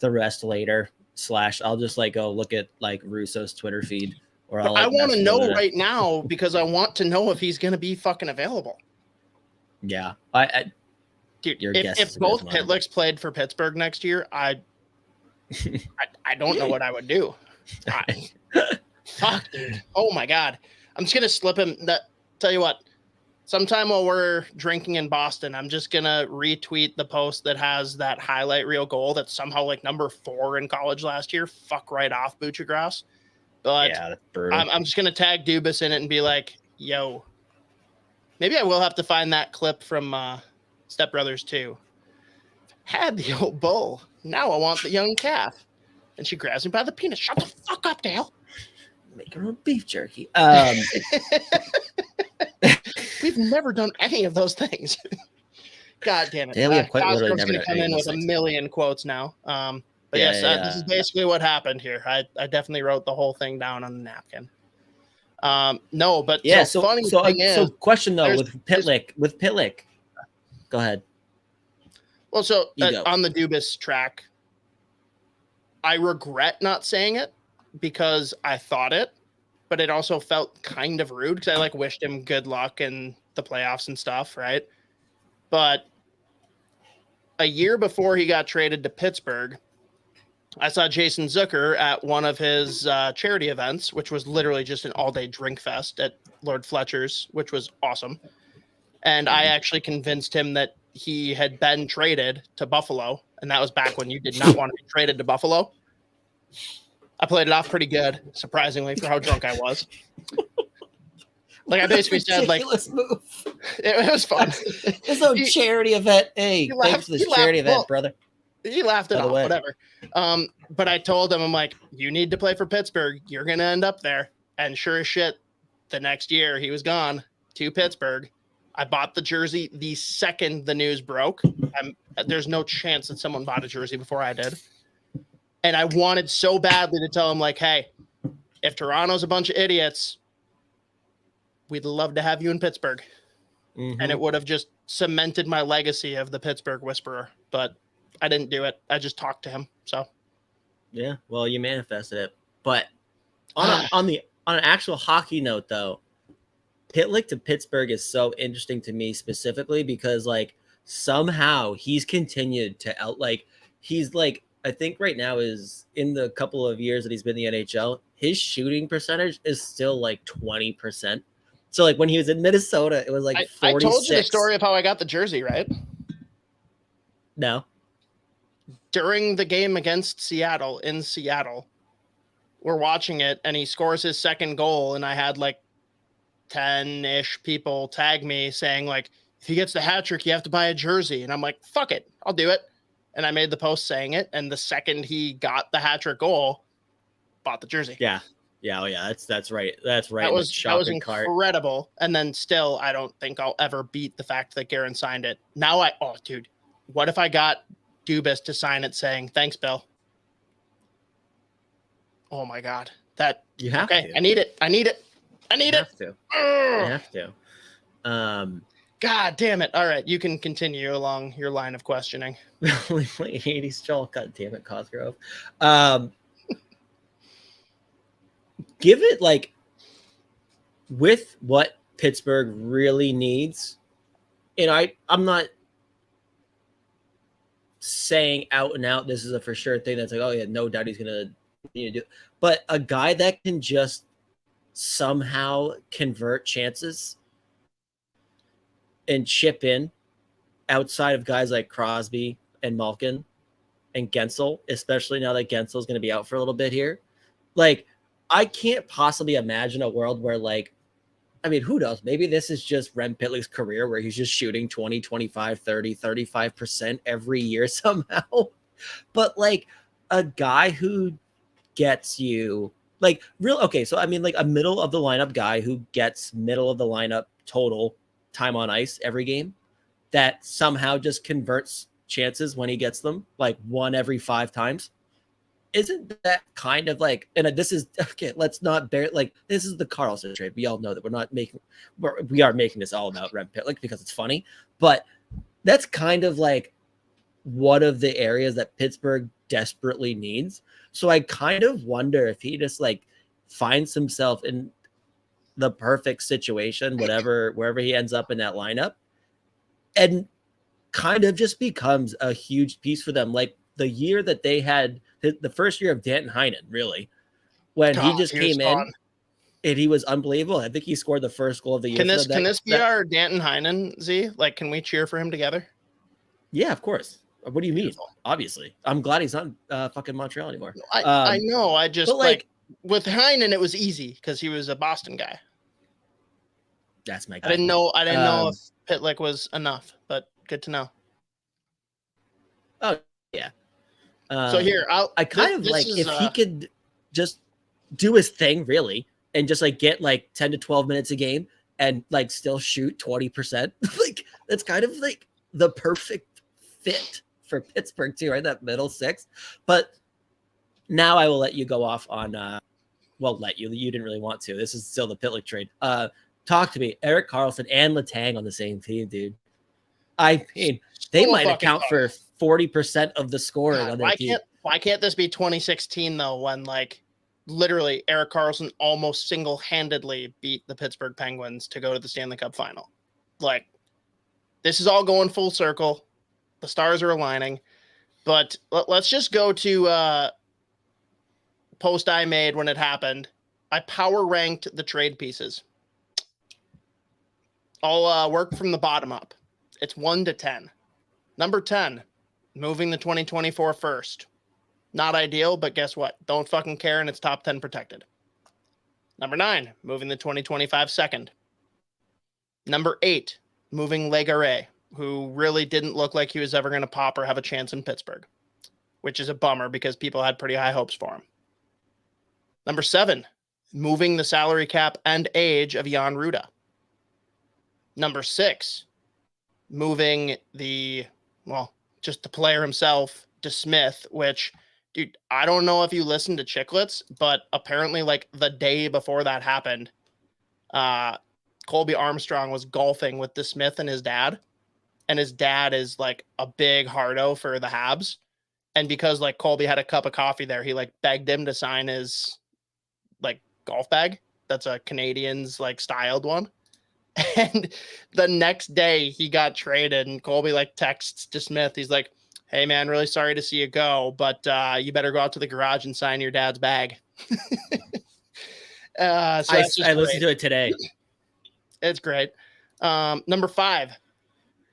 the rest later. / I'll just like go look at like Russo's Twitter feed. Or I want to know right now because I want to know if he's going to be fucking available. Yeah, Dude, Your guess is if as good as both mine. Pitlicks played for Pittsburgh next year, I don't know what I would do. Fuck, dude. Oh my God. I'm just gonna slip him. Tell you what. Sometime while we're drinking in Boston, I'm just gonna retweet the post that has that highlight reel goal that's somehow like number 4 in college last year. Fuck right off, Buccigross. But Yeah, that's brutal. I'm just gonna tag Dubas in it and be like, "Yo, maybe I will have to find that clip from Step Brothers 2. Had the old bull. Now I want the young calf." And she grabs me by the penis. Shut the fuck up, Dale. Make her own beef jerky. We've never done any of those things. God damn it. Yeah, we have quite literally Cosgrove's never going to done come any in of with those a things. million quotes now. But Yeah, yes, yeah. this is basically what happened here. I definitely wrote the whole thing down on the napkin. No, but Yeah, so so funny thing is, question though there's- with Pitlick. Go ahead. well, so You go. on the Dubas track, I regret not saying it because I thought it, but it also felt kind of rude because I like wished him good luck in the playoffs and stuff, right? But a year before he got traded to Pittsburgh, I saw Jason Zucker at one of his charity events, which was literally just an all-day drink fest at Lord Fletcher's, which was awesome. And I actually convinced him that he had been traded to Buffalo, and that was back when you did not want to be traded to Buffalo. I played it off pretty good, surprisingly, for how drunk I was. Like I basically said, like Ridiculous move. it was fun. It's no He- charity event. Hey, he thanks laughed- for this he laughed- charity event, well, brother. He laughed it By the off, way. whatever. But I told him, I'm like, you need to play for Pittsburgh. You're going to end up there. And sure as shit, the next year he was gone to Pittsburgh. I bought the jersey the second the news broke. There's no chance that someone bought a jersey before I did. And I wanted so badly to tell him, like, hey, if Toronto's a bunch of idiots, we'd love to have you in Pittsburgh. Mm-hmm. And it would have just cemented my legacy of the Pittsburgh Whisperer. But I didn't do it. I just talked to him. So Yeah, well, you manifested it. But on an actual hockey note, though, Pitlick to Pittsburgh is so interesting to me specifically because like somehow he's continued to he's like I think right now is in the couple of years that he's been in the NHL, his shooting percentage is still like 20%. So like when he was in Minnesota, it was like 46. I told you the story of how I got the jersey, right? No. During the game against Seattle, in Seattle, we're watching it and he scores his second goal. And I had like 10-ish people tag me saying like, if he gets the hat trick, you have to buy a jersey. And I'm like, fuck it, I'll do it. And I made the post saying it. And the second he got the hat trick goal, bought the jersey. Yeah. Yeah. Oh yeah. That's right. That's right. That was shopping cart. incredible. And then still, I don't think I'll ever beat the fact that Guerin signed it. Now dude, what if I got Dubas to sign it saying, thanks, Bill? Oh my God. You have Okay, to. I need it. You have to. You have to. God damn it. All right, you can continue along your line of questioning. Late 80s Joel. God damn it, Cosgrove. Give it like with what Pittsburgh really needs. And I'm not saying out and out this is a for sure thing that's like, oh yeah, no doubt he's gonna do, but a guy that can just somehow convert chances and chip in outside of guys like Crosby and Malkin and Gensel, especially now that Gensel is going to be out for a little bit here. Like, I can't possibly imagine a world where, like, I mean, who knows? Maybe this is just Rem Pitlick's career where he's just shooting 20, 25, 30, 35% every year somehow. But, like, a guy who gets you, like, okay, so, I mean, like, a middle of the lineup guy who gets middle of the lineup total time on ice every game that somehow just converts chances when he gets them, like one every 5 times. Isn't that kind of like, and this is, okay, let's not bear, like, this is the Karlsson trade. We all know that we are making this all about Rem Pitlick because it's funny, but that's kind of like one of the areas that Pittsburgh desperately needs. So I kind of wonder if he just like finds himself in the perfect situation, wherever he ends up in that lineup, and kind of just becomes a huge piece for them. Like the year that they had the first year of Danton Heinen, really, when he just came in and he was unbelievable. I think he scored the first goal of the year. Can this be our Danton Heinen, Z? Like, can we cheer for him together? Yeah, of course. What do you mean? Obviously. I'm glad he's not fucking Montreal anymore. I know. I just like with Heinen, it was easy because he was a Boston guy. That's my guy. I didn't know if Pitlick was enough, but good to know. Oh yeah. So here, I kind of like if he could just do his thing really and just like get like 10 to 12 minutes a game and like still shoot 20%. Like that's kind of like the perfect fit for Pittsburgh too, right? That middle six. But now I will let you go off on you didn't really want to. This is still the Pitlick trade. Talk to me. Erik Karlsson and Letang on the same team, dude. I mean, they might account for 40% of the scoring on their team. Why can't this be 2016 though, when like literally Erik Karlsson almost single-handedly beat the Pittsburgh Penguins to go to the Stanley Cup final? Like, this is all going full circle. The stars are aligning. But let's just go to post I made when it happened. I power ranked the trade pieces. I'll work from the bottom up. It's 1 to 10. Number 10, moving the 2024 first. Not ideal, but guess what? Don't fucking care, and it's top 10 protected. Number 9, moving the 2025 second. Number 8, moving Legare, who really didn't look like he was ever going to pop or have a chance in Pittsburgh, which is a bummer because people had pretty high hopes for him. Number 7, moving the salary cap and age of Jan Ruda. Number 6, moving just the player himself, DeSmith, which, dude, I don't know if you listened to Chicklets, but apparently like the day before that happened, Colby Armstrong was golfing with DeSmith and his dad. And his dad is like a big hardo for the Habs. And because like Colby had a cup of coffee there, he like begged him to sign his like golf bag. That's a Canadian's like styled one. And the next day he got traded and Colby like texts DeSmith. He's like, "Hey man, really sorry to see you go, but you better go out to the garage and sign your dad's bag." I listened to it today. It's great. Number 5,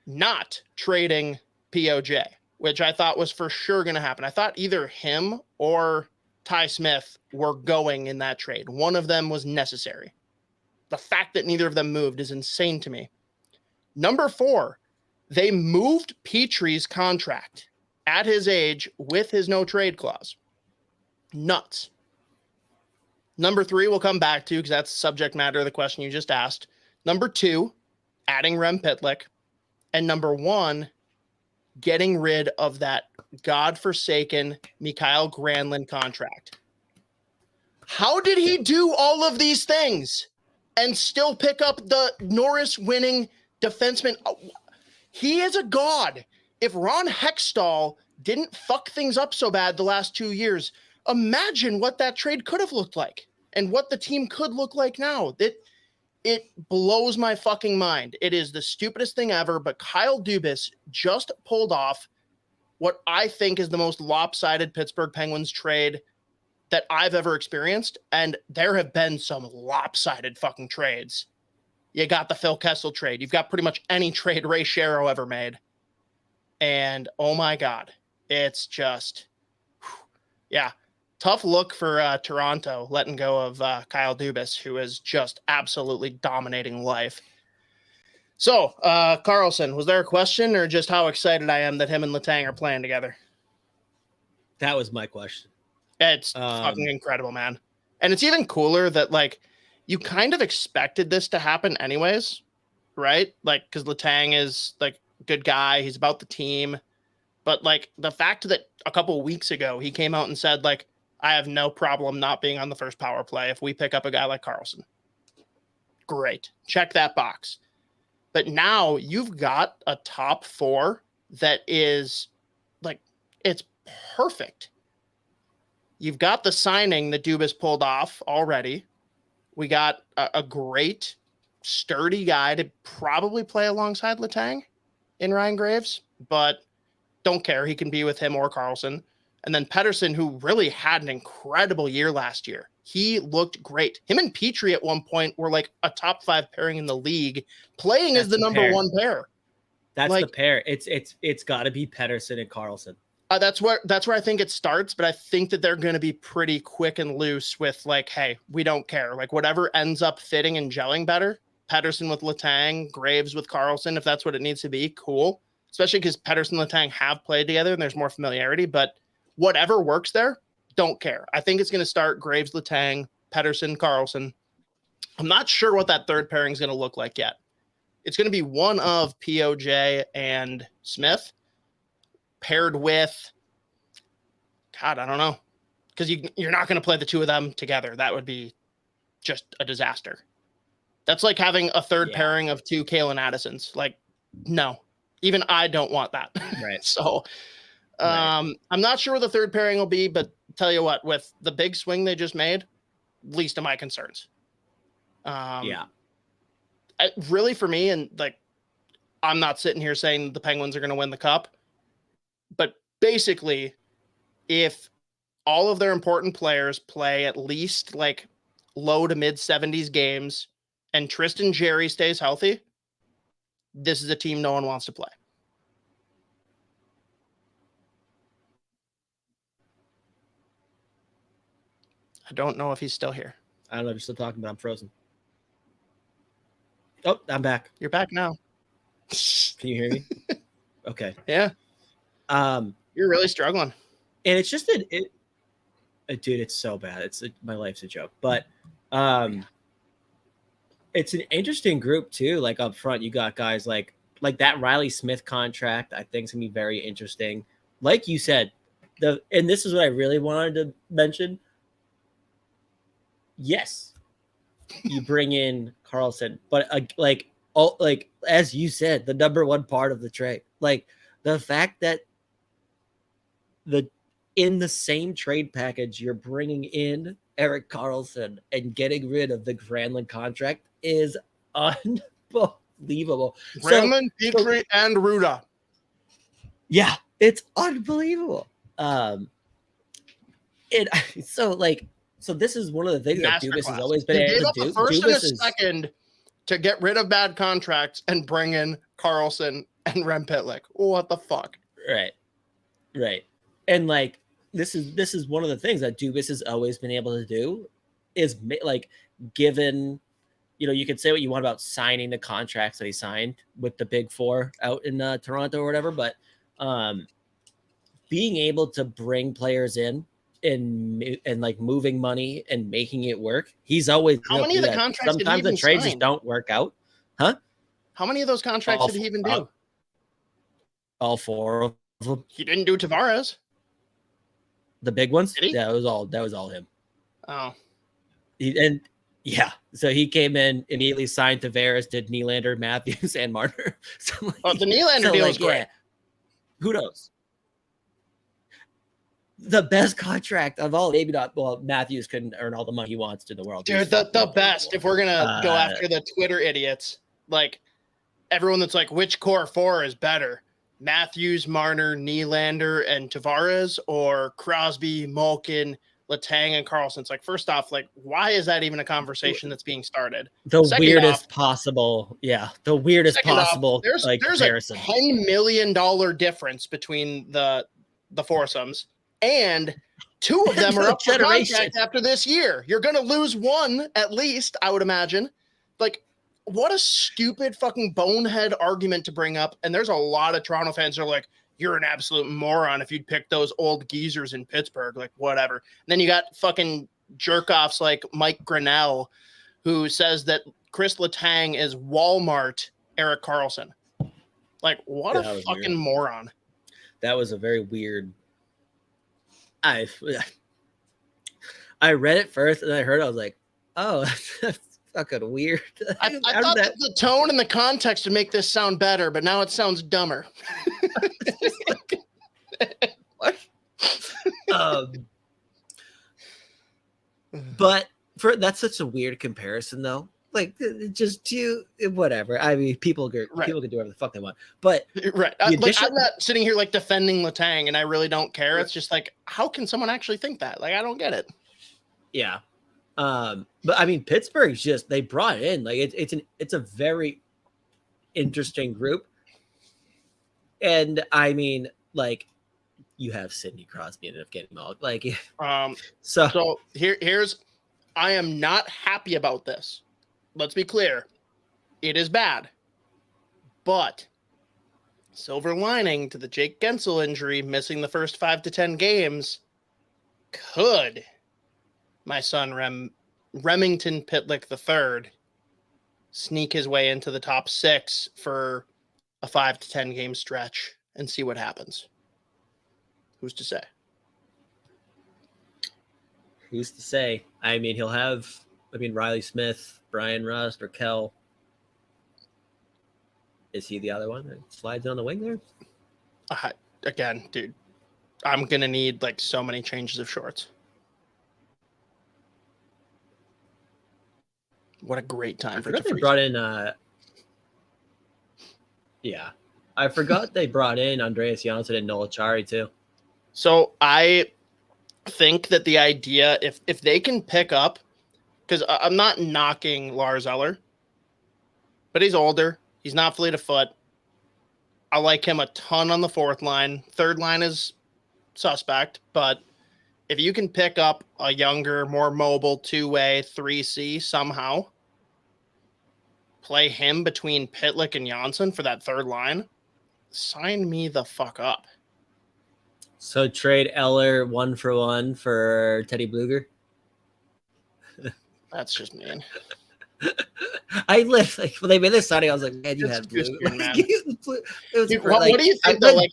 not trading POJ, which I thought was for sure going to happen. I thought either him or Ty Smith were going in that trade. One of them was necessary. The fact that neither of them moved is insane to me. Number 4, they moved Petrie's contract at his age with his no trade clause. Nuts. Number 3 we'll come back to because that's the subject matter of the question you just asked. Number 2, adding Rem Pitlick. And number 1, getting rid of that godforsaken Mikael Granlund contract. How did he do all of these things and still pick up the Norris winning defenseman? He is a god. If Ron Hextall didn't fuck things up so bad the last 2 years, imagine what that trade could have looked like and what the team could look like now. It blows my fucking mind. It is the stupidest thing ever, but Kyle Dubas just pulled off what I think is the most lopsided Pittsburgh Penguins trade that I've ever experienced, and there have been some lopsided fucking trades. You got the Phil Kessel trade. You've got pretty much any trade Ray Shero ever made. And, oh my God, it's just, yeah. Tough look for Toronto, letting go of Kyle Dubas, who is just absolutely dominating life. So, Karlsson, was there a question or just how excited I am that him and Letang are playing together? That was my question. It's fucking incredible, man. And it's even cooler that, like, you kind of expected this to happen anyways, right? Like, because Letang is, like, a good guy. He's about the team. But, like, the fact that a couple of weeks ago he came out and said, like, I have no problem not being on the first power play if we pick up a guy like Karlsson. Great. Check that box. But now you've got a top 4 that is, like, it's perfect. You've got the signing that Dubas pulled off already. We got a great, sturdy guy to probably play alongside Letang. in Ryan Graves, but don't care. He can be with him or Karlsson. And then Pettersson, who really had an incredible year last year. He looked great. Him and Petrie at one point were like a top 5 pairing in the league, playing as the number 1 pair. That's the pair. It's got to be Pettersson and Karlsson. That's where I think it starts, but I think that they're going to be pretty quick and loose with like, hey, we don't care. Like whatever ends up fitting and gelling better. Pettersson with Letang, Graves with Karlsson, if that's what it needs to be, cool. Especially because Pettersson and Letang have played together and there's more familiarity, but whatever works there, don't care. I think it's going to start Graves, Letang, Pettersson, Karlsson. I'm not sure what that third pairing is going to look like yet. It's going to be one of POJ and Smith paired with, God, I don't know. Because you're not going to play the two of them together. That would be just a disaster. That's like having a third pairing of 2 Kalen Addisons. Like, no. Even I don't want that. Right. So I'm not sure what the third pairing will be, but tell you what, with the big swing they just made, least of my concerns. Really for me, and like, I'm not sitting here saying the Penguins are going to win the cup, but basically, if all of their important players play at least like low to mid 70s games and Tristan Jarry stays healthy, this is a team no one wants to play. I don't know if he's still here. I don't know if you're still talking, but I'm frozen. Oh, I'm back. You're back now. Can you hear me? Okay. Yeah. You're really struggling. And it's just dude, it's so bad. My life's a joke. But it's an interesting group too. Like up front, you got guys like that Riley Smith contract. I think is gonna be very interesting. Like you said, and this is what I really wanted to mention. Yes, you bring in Karlsson, but as you said, the number 1 part of the trade, like the fact that in the same trade package, you're bringing in Erik Karlsson and getting rid of the Granlund contract is unbelievable. Granlund, Petrie, and Ruda. Yeah, it's unbelievable. So this is one of the things that Dubas has always been able to do. First and a second to get rid of bad contracts and bring in Karlsson and Rem Pitlick. What the fuck? Right. And like this is one of the things that Dubas has always been able to do is like given, you could say what you want about signing the contracts that he signed with the Big Four out in Toronto or whatever, but being able to bring players in and like moving money and making it work. He's always how many of the contracts sometimes the trades just don't work out. Huh? How many of those contracts did he even do? All 4 of them. He didn't do Tavares. The big ones? Did he? Yeah, that was all him. Oh. So he came in, immediately signed Tavares, did Nylander, Matthews, and Marner. So the Nylander deal was great. Yeah. Who knows? The best contract of all, maybe not. Well, Matthews couldn't earn all the money he wants to the world. Dude, the best. If we're gonna go after the Twitter idiots, like everyone that's like, which core 4 is better? Matthews, Marner, Nylander, and Tavares, or Crosby, Malkin, Letang, and Karlsson? It's like, first off, like, why is that even a conversation that's being started? The weirdest possible there's comparison. A $10 million difference between the foursomes. And 2 of them are up for contract after this year. You're going to lose 1 at least, I would imagine. Like, what a stupid fucking bonehead argument to bring up. And there's a lot of Toronto fans that are like, you're an absolute moron if you'd pick those old geezers in Pittsburgh. Like, whatever. And then you got fucking jerk-offs like Mike Grinnell, who says that Chris Letang is Walmart Erik Karlsson. Like, what a fucking weird moron. That was a very weird... I read it first and I heard it, I was like, oh, that's fucking weird. I thought that the tone and the context would make this sound better, but now it sounds dumber. What? But that's such a weird comparison though. Like just whatever. I mean, people can do whatever the fuck they want. But right, like I'm not sitting here like defending Letang, and I really don't care. It's just like, how can someone actually think that? Like, I don't get it. Yeah, but I mean, Pittsburgh's just they brought in like it's a very interesting group, and I mean, like you have Sidney Crosby and getting all like so here's I am not happy about this. Let's be clear. It is bad. But silver lining to the Jake Gensel injury, missing the first 5 to 10 games, could my son Remington Pitlick III sneak his way into the top 6 for a 5 to 10 game stretch and see what happens. Who's to say? Who's to say? I mean, he'll have, Riley Smith, Brian Rust, Raquel. Is he the other one that slides on the wing there? Again, dude, I'm going to need like so many changes of shorts. What a great time for they brought in I forgot they brought in Andreas Janssen and Noel Acciari too. So I think that the idea, if they can pick up, because I'm not knocking Lars Eller, but he's older. He's not fleet of foot. I like him a ton on the fourth line. Third line is suspect, but if you can pick up a younger, more mobile 2-way 3C somehow, play him between Pitlick and Janssen for that third line, sign me the fuck up. So trade Eller 1-for-1 for Teddy Bluger. That's just mean. I lived like when they made this signing, I was like, man, you had blue. What do you think though? Like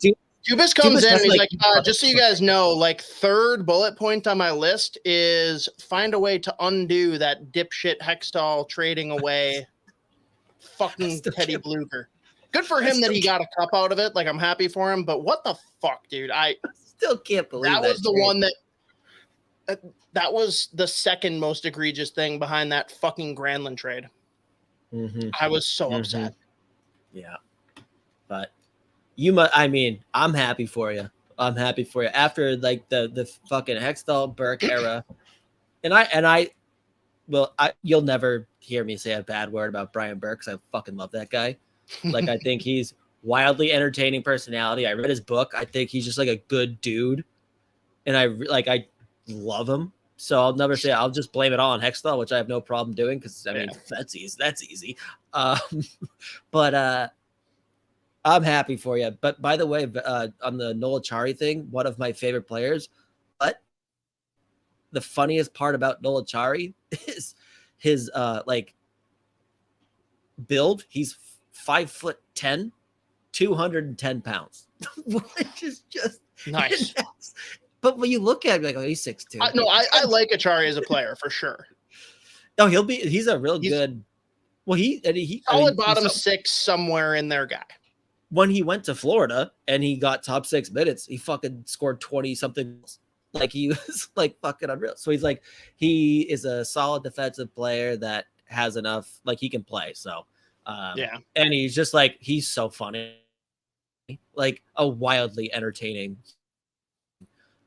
Dubas comes in and he's like just so you guys know, like third bullet point on my list is find a way to undo that dipshit Hextall trading away fucking Teddy Bluger. Good for him that he got a cup out of it. Like, I'm happy for him, but what the fuck, dude? I still can't believe that was the one that was the second most egregious thing behind that fucking Granlund trade. Mm-hmm. I was so upset. Yeah. But I'm happy for you. I'm happy for you. After like the fucking Hextall Burke era. You'll never hear me say a bad word about Brian Burke because I fucking love that guy. Like, I think he's wildly entertaining personality. I read his book. I think he's just like a good dude. And I love him. So I'll never say, I'll just blame it all on Hextall, which I have no problem doing because that's easy. But I'm happy for you. But by the way, on the Noel Acciari thing, one of my favorite players. But the funniest part about Noel Acciari is his build. He's 5'10", 210 pounds, which is just nice. But when you look at him, like, oh, he's 6'2". I like Acciari as a player for sure. No, he's a real good. Well, he solid bottom 6 somewhere in there guy. When he went to Florida and he got top 6 minutes, he fucking scored 20 something. Like, he was like fucking unreal. So he is a solid defensive player that has enough, like, he can play. So and he's just like, he's so funny, like a wildly entertaining.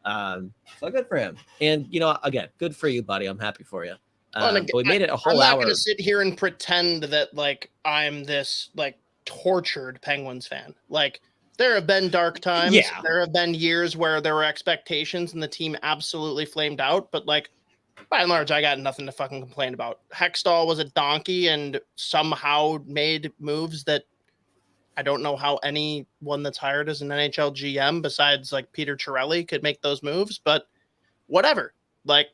So good for him. And again, good for you, buddy. I'm happy for you. But we made it a whole hour. I'm not going to sit here and pretend that like I'm this like tortured Penguins fan. Like, there have been dark times. Yeah. There have been years where there were expectations and the team absolutely flamed out. But like, by and large, I got nothing to fucking complain about. Hextall was a donkey and somehow made moves that I don't know how anyone that's hired as an NHL GM besides like Peter Chiarelli could make those moves, but whatever. Like,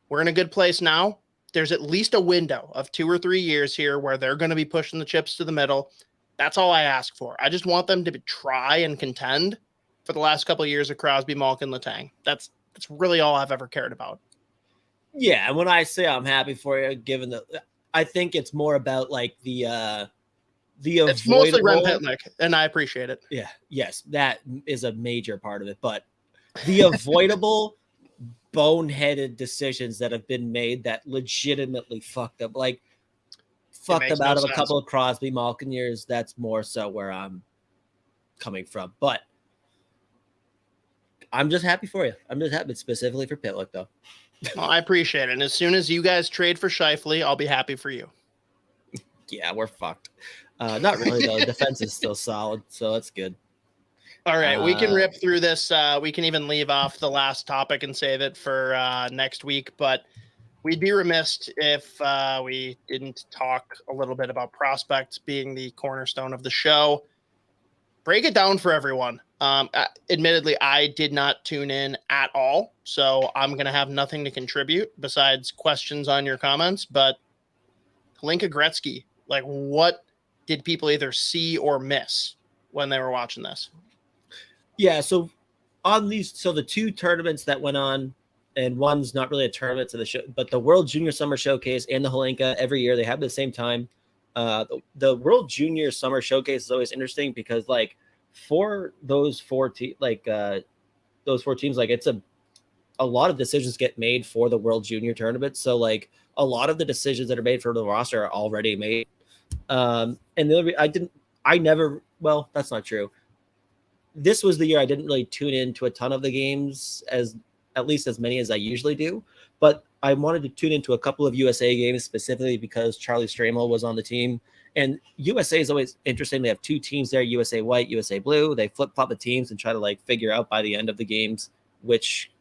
we're in a good place now. There's at least a window of 2 or 3 years here where they're going to be pushing the chips to the middle. That's all I ask for. I just want them to try and contend for the last couple of years of Crosby, Malkin, Letang. That's really all I've ever cared about. Yeah, and when I say I'm happy for you, I think it's more about like the it's mostly Rem Pitlick, and I appreciate it. Yeah, yes, that is a major part of it. But the avoidable, boneheaded decisions that have been made that legitimately fucked up. Like, fucked makes them no out of a sense. couple of Crosby Malkin years. That's more so where I'm coming from. But I'm just happy for you. I'm just happy specifically for Pitlick, though. Well, I appreciate it. And as soon as you guys trade for Scheifele, I'll be happy for you. Yeah, we're fucked. Not really, though. Defense is still solid, so that's good. All right, we can rip through this. We can even leave off the last topic and save it for next week. But we'd be remiss if we didn't talk a little bit about prospects being the cornerstone of the show. Break it down for everyone. Admittedly, I did not tune in at all, so I'm going to have nothing to contribute besides questions on your comments. But Hlinka Gretzky, like, what did people either see or miss when they were watching this? Yeah, so on these, so the two tournaments that went on, and one's not really a tournament to the show, but the World Junior Summer Showcase and the Hlinka every year, they have the same time. The World Junior Summer Showcase is always interesting because, like, for those four teams, like it's a lot of decisions get made for the World Junior tournament. So, like, a lot of the decisions that are made for the roster are already made. And well, that's not true. This was the year I didn't really tune in to a ton of the games, at least as many as I usually do. But I wanted to tune into a couple of USA games specifically because Charlie Stramel was on the team. And USA is always interesting. They have two teams there, USA White, USA Blue. They flip-flop the teams and try to, like, figure out by the end of the games which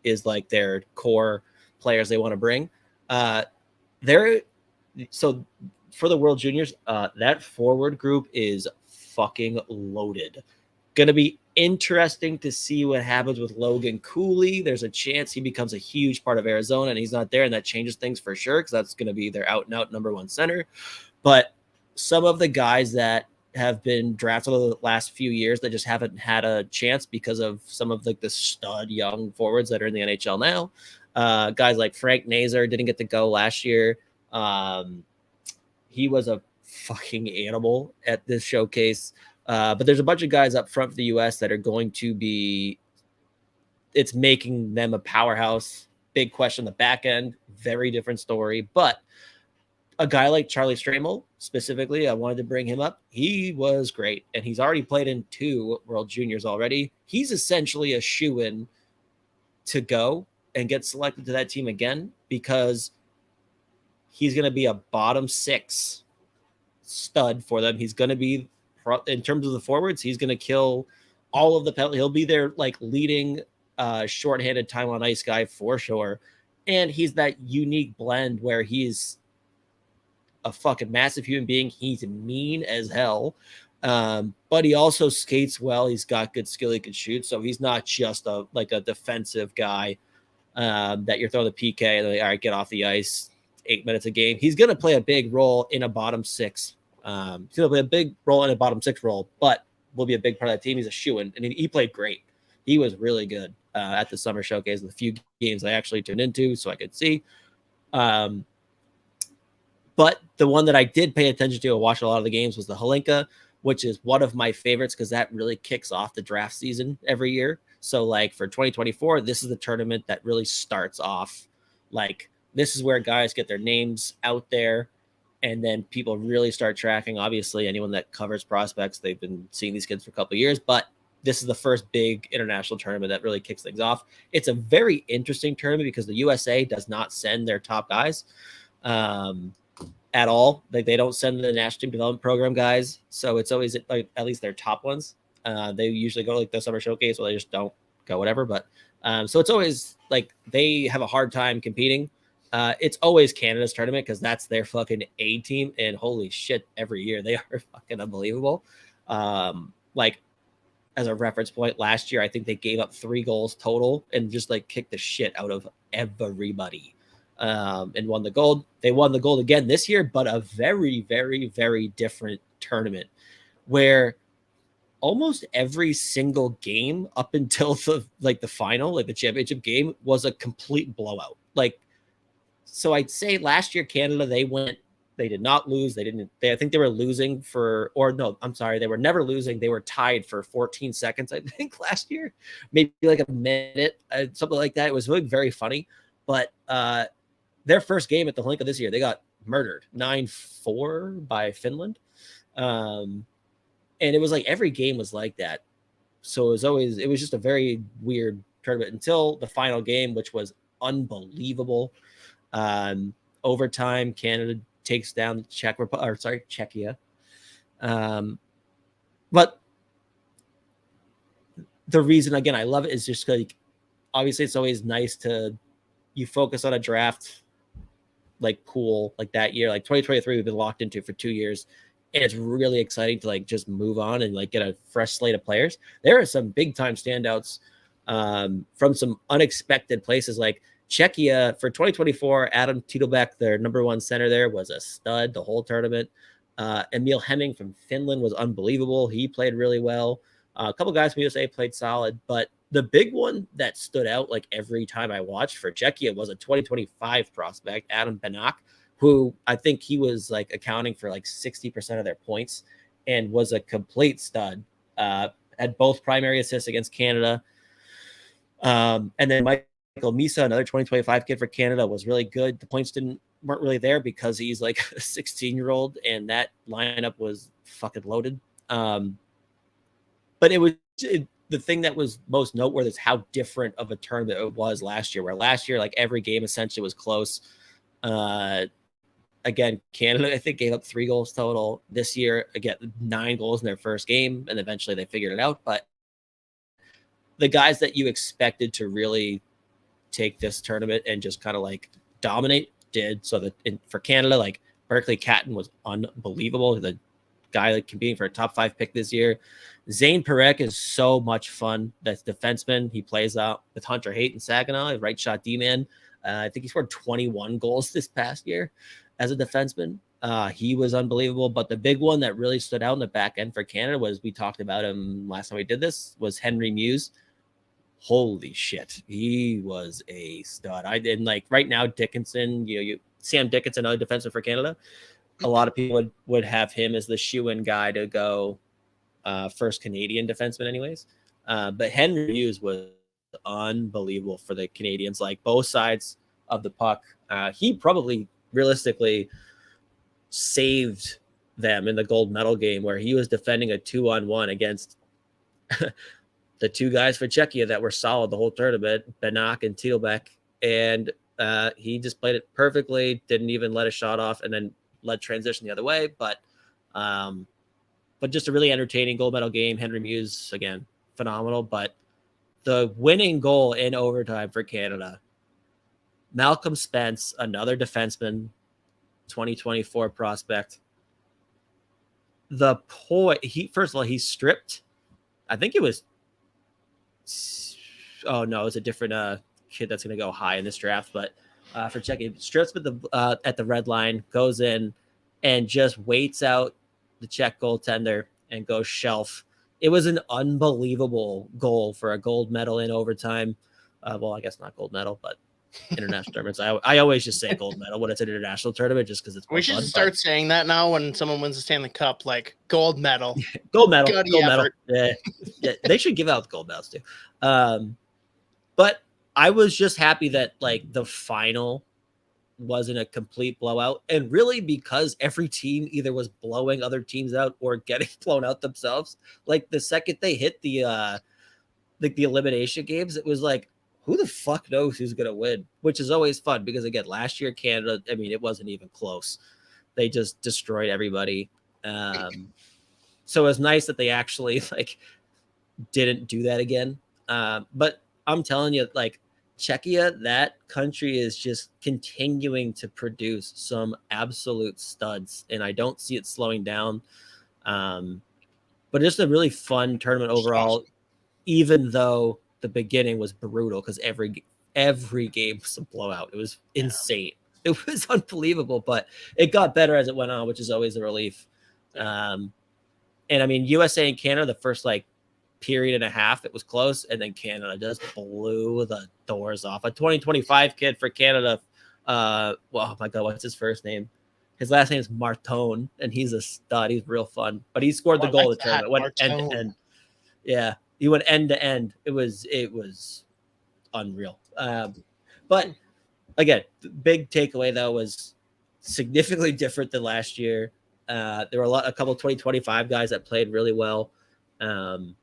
is, like, their core players they want to bring. So for the World Juniors, that forward group is fucking loaded. Going to be interesting to see what happens with Logan Cooley. There's a chance he becomes a huge part of Arizona, and he's not there, and that changes things for sure because that's going to be their out-and-out number one center. But some of the guys that have been drafted over the last few years that just haven't had a chance because of some of, like, the stud young forwards that are in the NHL now. Guys like Frank Nazar didn't get to go last year. He was a fucking animal at this showcase. But there's a bunch of guys up front for the U.S. that are going to be – it's making them a powerhouse. Big question on the back end. Very different story. But a guy like Charlie Stramel, specifically, I wanted to bring him up. He was great, and he's already played in 2 World Juniors already. He's essentially a shoo-in to go and get selected to that team again because he's going to be a bottom 6 stud for them. He's going to be – in terms of the forwards, he's going to kill all of the penalty. He'll be their, like, leading shorthanded time on ice guy for sure. And he's that unique blend where he's a fucking massive human being. He's mean as hell. But he also skates well. He's got good skill. He can shoot. So he's not just a defensive guy that you're throwing the PK and like, all right, get off the ice 8 minutes a game. He's going to play a big role in a bottom 6. He's going to play a big role in a bottom 6 role, but will be a big part of that team. He's a shoo-in, and he played great. He was really good at the summer showcase. The few games I actually tuned into so I could see. But the one that I did pay attention to and watch a lot of the games was the Hlinka, which is one of my favorites because that really kicks off the draft season every year. So, like, for 2024, this is the tournament that really starts off. Like, this is where guys get their names out there. And then people really start tracking. Obviously, anyone that covers prospects, they've been seeing these kids for a couple of years. But this is the first big international tournament that really kicks things off. It's a very interesting tournament because the USA does not send their top guys at all. Like, they don't send the national team development program guys. So it's always, like, at least their top ones. They usually go to, like, the summer showcase, or they just don't go, whatever. But so it's always like they have a hard time competing. It's always Canada's tournament because that's their fucking A team, and holy shit, every year they are fucking unbelievable. Like, as a reference point, last year I think they gave up 3 goals total and just, like, kicked the shit out of everybody and won the gold. They won the gold again this year, but a very, very, very different tournament where almost every single game up until the final, like the championship game, was a complete blowout. Like, so I'd say last year, Canada, they did not lose. I think they were losing they were never losing. They were tied for 14 seconds, I think, last year, maybe like a minute, something like that. It was really very funny. But their first game at the Hlinka this year, they got murdered 9-4 by Finland. And it was like every game was like that. So it was just a very weird tournament until the final game, which was unbelievable. Overtime, Canada takes down Czechia. But the reason, again, I love it is just like, obviously it's always nice you focus on a draft like pool like that year, like 2023 we've been locked into for 2 years, and it's really exciting to like just move on and like get a fresh slate of players. There are some big time standouts from some unexpected places, like Czechia for 2024. Adam Titelbeck, their number one center there, was a stud the whole tournament. Emil Hemming from Finland was unbelievable. He played really well. A couple guys from USA played solid, but the big one that stood out like every time I watched for Czechia was a 2025 prospect, Adam Benak, who I think he was like accounting for like 60% of their points and was a complete stud. Had both primary assists against Canada. And then Michael Misa, another 2025 kid for Canada, was really good. The points weren't really there because he's like a 16-year-old, and that lineup was fucking loaded. But the thing that was most noteworthy is how different of a tournament it was last year, where last year, like every game essentially was close. Again, Canada, I think, gave up 3 goals total. This year, again, 9 goals in their first game, and eventually they figured it out. But the guys that you expected to really take this tournament and just kind of like dominate did. So that for Canada, like Berkeley Catton was unbelievable. The guy like competing for a top 5 pick this year. Zane Parekh is so much fun. That's defenseman. He plays out with Hunter Haight and Saginaw, right shot D-man. I think he scored 21 goals this past year as a defenseman. He was unbelievable. But the big one that really stood out in the back end for Canada was, we talked about him last time we did this, was Henry Muse. Holy shit. He was a stud. I didn't like right now, Dickinson, Sam Dickinson, another defenseman for Canada. A lot of people would have him as the shoe-in guy to go first Canadian defenseman anyways. But Henry Muse was unbelievable for the Canadians, like both sides of the puck. He probably realistically saved them in the gold medal game, where he was defending a 2-on-1 against the 2 guys for Czechia that were solid the whole tournament, Benak and Titelbeck. And he just played it perfectly, didn't even let a shot off, and then led transition the other way. But just a really entertaining gold medal game. Henry Muse, again, phenomenal. But the winning goal in overtime for Canada, Malcolm Spence, another defenseman, 2024 prospect. First of all, he stripped, I think it was, oh no, it's a different kid that's going to go high in this draft, but for Czechia, strips at the red line, goes in and just waits out the Czech goaltender and goes shelf. It was an unbelievable goal for a gold medal in overtime. Well, I guess not gold medal, but international tournaments. I always just say gold medal when it's an international tournament, just because it's more we should fun, start saying that now when someone wins the Stanley Cup, like gold medal. Gold medal. Gold medal. Yeah, they should give out the gold medals too. But I was just happy that like the final wasn't a complete blowout, and really because every team either was blowing other teams out or getting blown out themselves. Like the second they hit the elimination games, it was like, who the fuck knows who's going to win, which is always fun because, again, last year, Canada, I mean, it wasn't even close. They just destroyed everybody. So it was nice that they actually like didn't do that again. But I'm telling you, like, Czechia, that country is just continuing to produce some absolute studs, and I don't see it slowing down. But just a really fun tournament overall, even though the beginning was brutal because every game was a blowout. It was insane. It was unbelievable, but it got better as it went on, which is always a relief. And I mean, USA and Canada, the first like period and a half, it was close, and then Canada just blew the doors off. A 2025 kid for Canada. Well, oh my God, what's his first name? His last name is Martone, and he's a stud. He's real fun. But he scored the goal of the tournament. Went end to end. Yeah, he went end to end. It was unreal. But again, the big takeaway though was significantly different than last year. There were a couple 2025 guys that played really well. And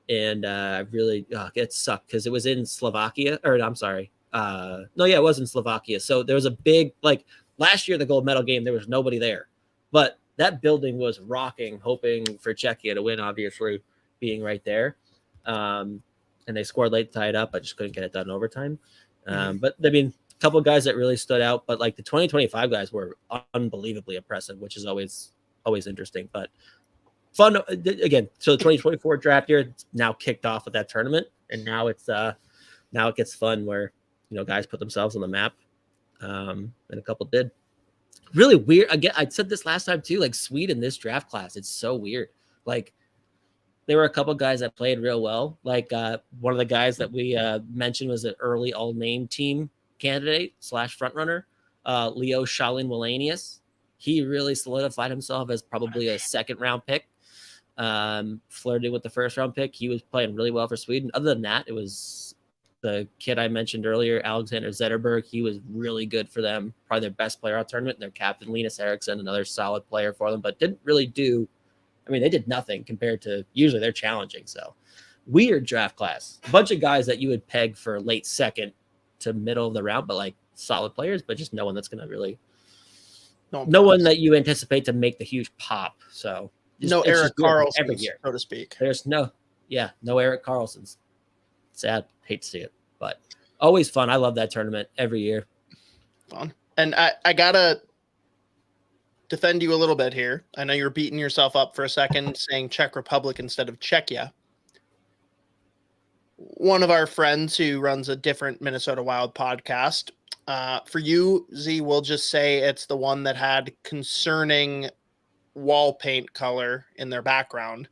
it sucked because it was in Slovakia, or I'm sorry. It was in Slovakia. So there was a big, like last year, the gold medal game, there was nobody there, but that building was rocking, hoping for Czechia to win, obviously being right there. And they scored late to tie it up. I just couldn't get it done in overtime. But I mean, a couple of guys that really stood out, but like the 2025 guys were unbelievably impressive, which is always interesting, but fun again. So the 2024 draft year now kicked off with that tournament, and now it gets fun where guys put themselves on the map, and a couple did. Really weird. Again, I said this last time too. Like Sweden, this draft class, it's so weird. Like there were a couple guys that played real well. Like one of the guys that we mentioned was an early all-name team candidate / frontrunner, Leo Shalin Wallenius. He really solidified himself as probably a second-round pick. Flirting with the first-round pick. He was playing really well for Sweden. Other than that, it was the kid I mentioned earlier, Alexander Zetterberg. He was really good for them. Probably their best player on the tournament. Their captain, Linus Eriksson, another solid player for them, but didn't really do – I mean, they did nothing compared to – usually they're challenging. So, weird draft class. A bunch of guys that you would peg for late second to middle of the round, but like solid players, but just no one that's going to really – no one that you anticipate to make the huge pop. So – no Erik Karlsson every year, so to speak. There's no Erik Karlssons. Sad, hate to see it, but always fun. I love that tournament every year. Fun. And I gotta defend you a little bit here. I know you're beating yourself up for a second saying Czech Republic instead of Czechia. One of our friends who runs a different Minnesota Wild podcast. For you, Z, we'll just say it's the one that had concerning wall paint color in their background.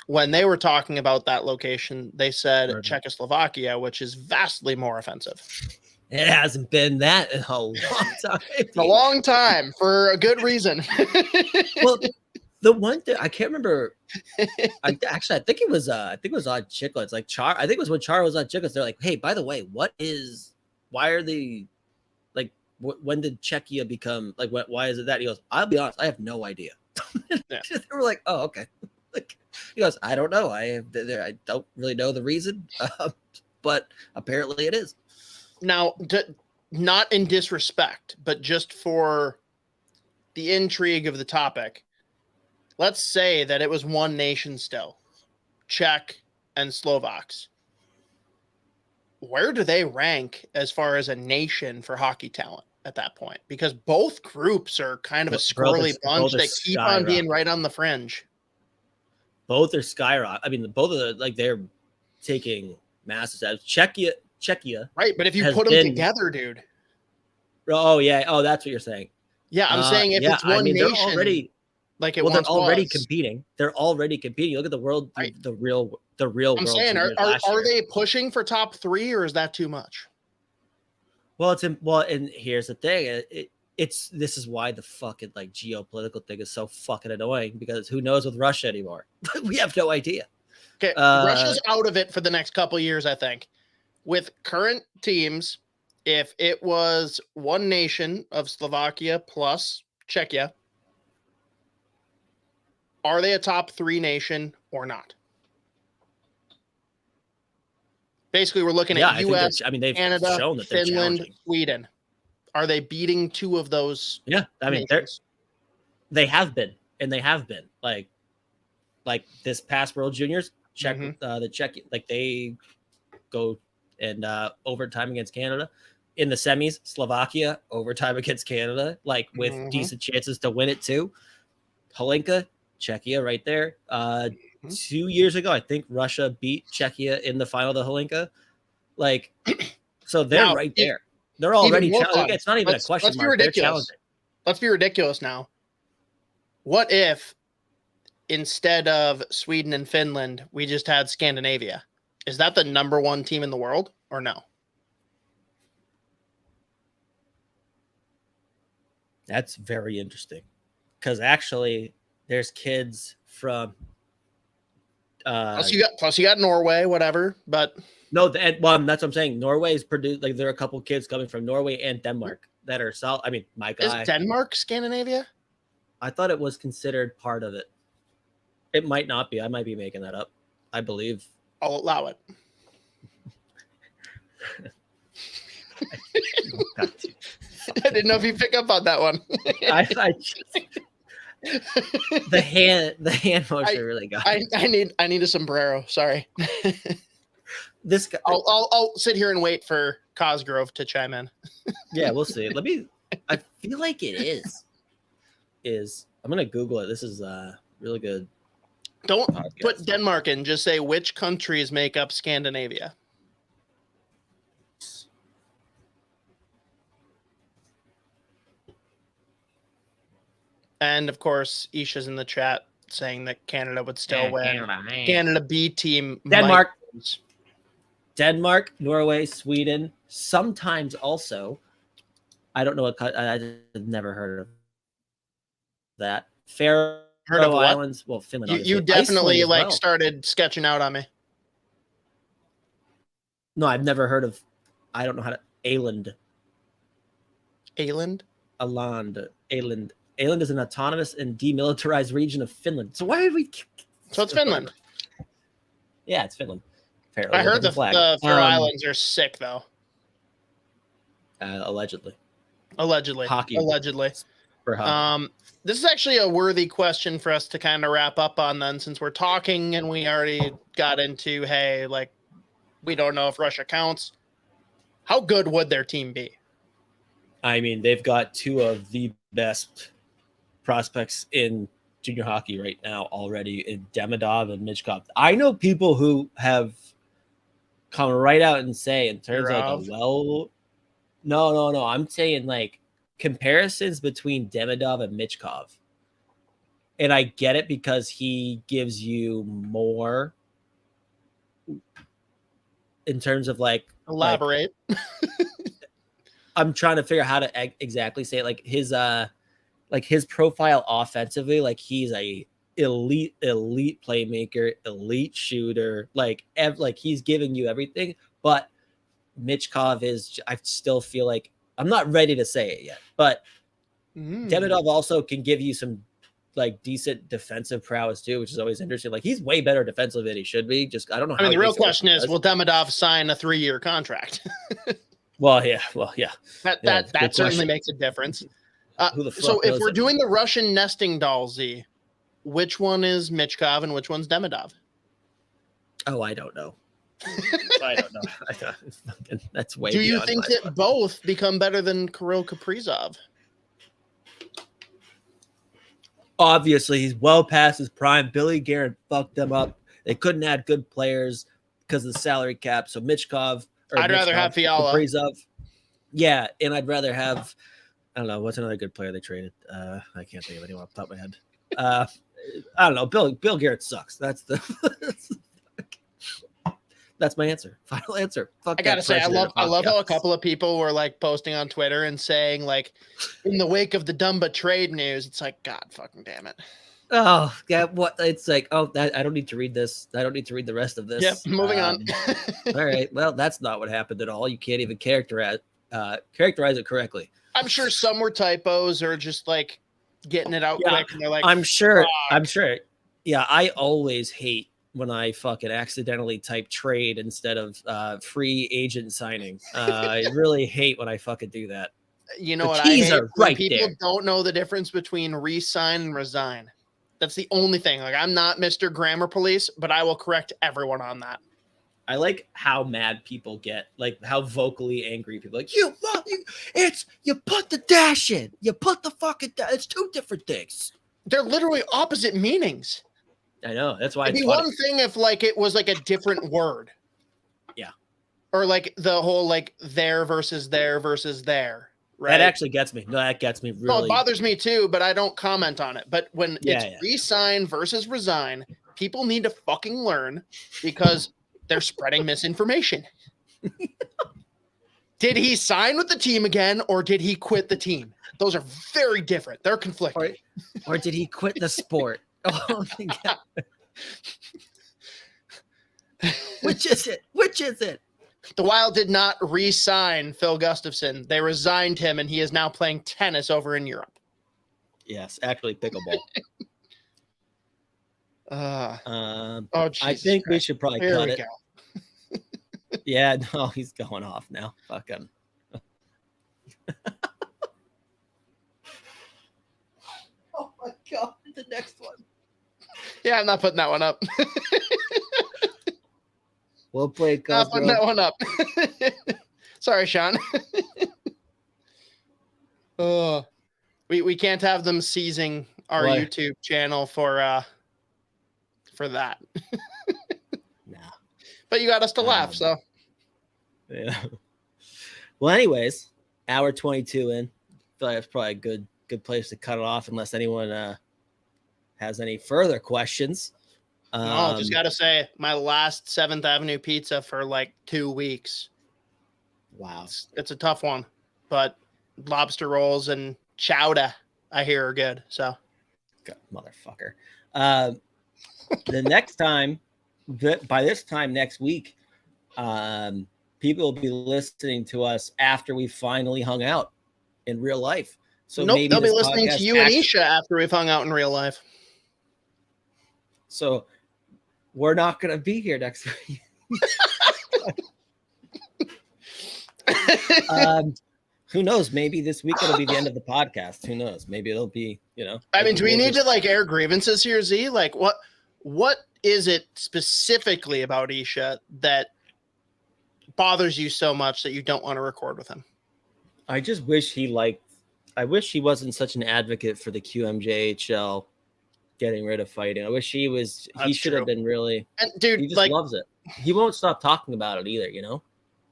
When they were talking about that location, they said Czechoslovakia, which is vastly more offensive. It hasn't been that in a long time. A long time for a good reason. Well, the one thing I can't remember. I think it was on Chicklets. Like Char, I think it was when Char was on Chicklets. They're like, hey, by the way, why are they like? When did Czechia become like? Why is it that? He goes, I'll be honest, I have no idea. Yeah. They were like, oh, okay. Like, he goes, I don't know. I don't really know the reason, but apparently it is. Now, not in disrespect, but just for the intrigue of the topic, let's say that it was one nation still, Czech and Slovaks. Where do they rank as far as a nation for hockey talent at that point? Because both groups are kind of a squirrely bunch that keep on being right on the fringe. Both are skyrocket. I mean, both of the they're taking massive steps. Czechia, right? But if you put them together, dude. Oh yeah. Oh, that's what you're saying. Yeah, I'm saying if it's one nation, they're already like it they're already was. competing. They're already competing. Look at the world, right. the real. I'm saying, are they pushing for top 3, or is that too much? Well, and here's the thing. This is why the fucking geopolitical thing is so fucking annoying, because who knows with Russia anymore? We have no idea. Okay, Russia's out of it for the next couple of years, I think. With current teams, if it was one nation of Slovakia plus Czechia, are they a top 3 nation or not? Basically, we're looking at U.S., they've Canada, shown that Finland, Sweden. Are they beating 2 of those? Yeah, I mean, they have been, and they have been like this past World Juniors. Czech, the Czech, they go and overtime against Canada. In the semis, Slovakia overtime against Canada, with decent chances to win it too. Holinka, Czechia, right there. 2 years ago, I think Russia beat Czechia in the final of the Holinka. So they're now, right there. They're already challenging. It's not even a question mark. They're challenging. Let's be ridiculous now. What if instead of Sweden and Finland, we just had Scandinavia? Is that the number 1 team in the world or no? That's very interesting, because actually there's kids from plus you got Norway, whatever, but no, that's what I'm saying. Norway's produced, there are a couple kids coming from Norway and Denmark that are solid. I mean, my Is guy. Denmark Scandinavia? I thought it was considered part of it. It might not be. I might be making that up. I believe. I'll allow it. I didn't know if you pick up on that one. The hand motion really got it. I need a sombrero. Sorry. This guy. I'll sit here and wait for Cosgrove to chime in. Yeah, we'll see. I feel like it is. I'm gonna Google it. This is really good. Don't podcast. Put Denmark in. Just say which countries make up Scandinavia. And of course, Isha's in the chat saying that Canada would still win. Canada B team. Denmark, Norway, Sweden. Sometimes also, I don't know what. I've never heard of that. Faroe Islands. Well, Finland. You definitely well. started sketching out on me. No, I've never heard of. I don't know how to. Åland. Åland is an autonomous and demilitarized region of Finland. So why did we? So it's Finland. Yeah, it's Finland. I heard the Faroe Islands are sick though. Allegedly. Hockey. Allegedly. For hockey. This is actually a worthy question for us to kind of wrap up on then, since we're talking and we already got into, hey, like, we don't know if Russia counts. How good would their team be? I mean, they've got two of the best prospects in junior hockey right now already in Demidov and Michkov. I know people who have come right out and say in terms of no. I'm saying like comparisons between Demidov and Michkov. And I get it because he gives you more in terms of like elaborate. I'm trying to figure out how to exactly say it. Like his profile offensively, like he's a elite playmaker, elite shooter, like he's giving you everything. But Michkov is, I still feel like I'm not ready to say it yet, but Demidov also can give you some like decent defensive prowess too, which is always interesting. Like he's way better defensively than he should be. Just I don't know. I mean, the real question is, will Demidov sign a 3-year contract? Well, yeah. That certainly makes a difference. So if we're doing the Russian nesting doll, Z, which one is Michkov and which one's Demidov? Oh, I don't know. I don't know. That's way. Do you think that both become better than Kirill Kaprizov? Obviously, he's well past his prime. Billy Guerin fucked them up. They couldn't add good players because of the salary cap. So Michkov. I'd rather have Fiala. Kaprizov. Yeah, and I'd rather have. I don't know what's another good player they traded. I can't think of anyone off the top of my head. I don't know. Bill Garrett sucks. That's my answer. Final answer. Fuck I gotta say, I love how a couple of people were like posting on Twitter and saying like, in the wake of the Dumba trade news, it's like, God fucking damn it. Oh yeah, what it's like. Oh, I don't need to read this. I don't need to read the rest of this. Yep, moving on. All right. Well, that's not what happened at all. You can't even characterize it correctly. I'm sure some were typos or just like getting it out quick. And they're like, I'm sure. Yeah, I always hate when I fucking accidentally type trade instead of free agent signing. I really hate when I fucking do that. You know what I hate? When people don't know the difference between re-sign and resign. That's the only thing. Like, I'm not Mr. Grammar Police, but I will correct everyone on that. I like how mad people get, like how vocally angry people like, you put the dash in. You put the fucking dash. It's two different things. They're literally opposite meanings. I know. That's why it'd be one thing if like it was like a different word. Yeah. Or like the whole like there versus there versus there. Right? That actually gets me. No, that gets me really. No, it bothers me too, but I don't comment on it. But when it's re-sign versus resign, people need to fucking learn because they're spreading misinformation. Did he sign with the team again or did he quit the team? Those are very different. They're conflicting. Or did he quit the sport? Oh, Which is it? The Wild did not re-sign Phil Gustavsson. They resigned him, and he is now playing tennis over in Europe. Yes, actually pickleball. I think we should probably cut it. Yeah, no, he's going off now. Fuck him. Oh my God, the next one. Yeah, I'm not putting that one up. We'll play. Not putting that one up. Sorry, Sean. We can't have them seizing our YouTube channel for that. Nah. But you got us to laugh, so. Yeah. Well, anyways, hour 22 in. I feel like that's probably a good place to cut it off, unless anyone has any further questions. No, just gotta say, my last 7th Avenue pizza for like 2 weeks. Wow, it's a tough one, but lobster rolls and chowder, I hear, are good. So, God, motherfucker. The next time, by this time next week, people will be listening to us after we finally hung out in real life. So nope, maybe they'll be listening to you and Isha after we've hung out in real life. So we're not going to be here next week. Who knows? Maybe this week it'll be the end of the podcast. Who knows? Maybe it'll be, I mean, do we need to like air grievances here, Z? Like what is it specifically about Isha that bothers you so much that you don't want to record with him? I just wish I wish he wasn't such an advocate for the QMJHL getting rid of fighting. I wish he was. He should have been really. And dude, he just loves it. He won't stop talking about it either.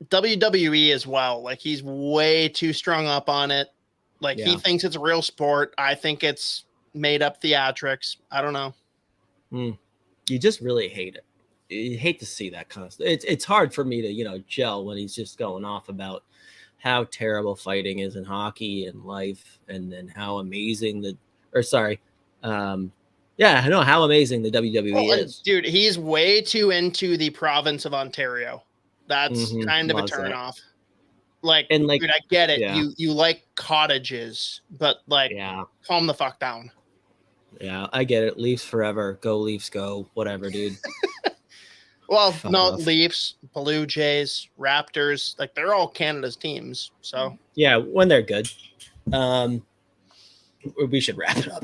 WWE as well. Like, he's way too strung up on it. Like, he thinks it's a real sport. I think it's made up theatrics. I don't know. You just really hate it. You hate to see that kind of stuff. It's hard for me to gel when he's just going off about how terrible fighting is in hockey and life, and then how amazing how amazing the WWE is. Dude, he's way too into the province of Ontario. That's kind of a turn off. Like, dude, I get it. Yeah. You like cottages, but calm the fuck down. Yeah, I get it. Leafs forever. Go Leafs, go. Whatever, dude. Well, fuck off. Leafs, Blue Jays, Raptors, like, they're all Canada's teams. So yeah, when they're good. We should wrap it up.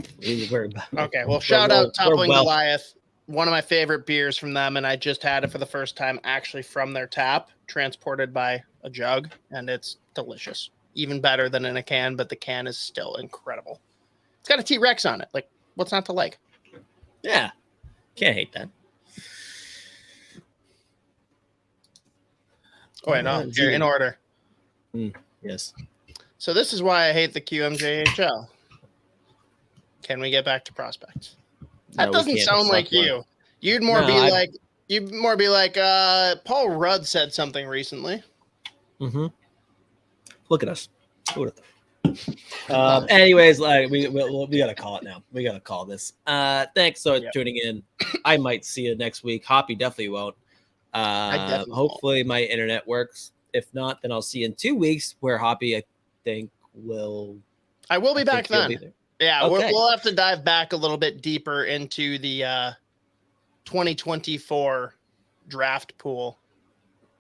Okay, well, shout out Toppling Goliath. One of my favorite beers from them, and I just had it for the first time actually from their tap, transported by a jug, and it's delicious. Even better than in a can, but the can is still incredible. It's got a T-Rex on it. Like, what's not to like? Yeah, can't hate that. Oh, wait, no, you're in order. Yes. So this is why I hate the QMJHL. Can we get back to prospects? That doesn't sound like you. You'd more be like Paul Rudd said something recently. Look at us. Anyways, we gotta call it now. We gotta call this. Thanks for tuning in. I might see you next week. Hoppy definitely won't. Hopefully my internet works. If not, then I'll see you in 2 weeks, where Hoppy, I think, I will be back then. Yeah, okay. We'll have to dive back a little bit deeper into the 2024 draft pool.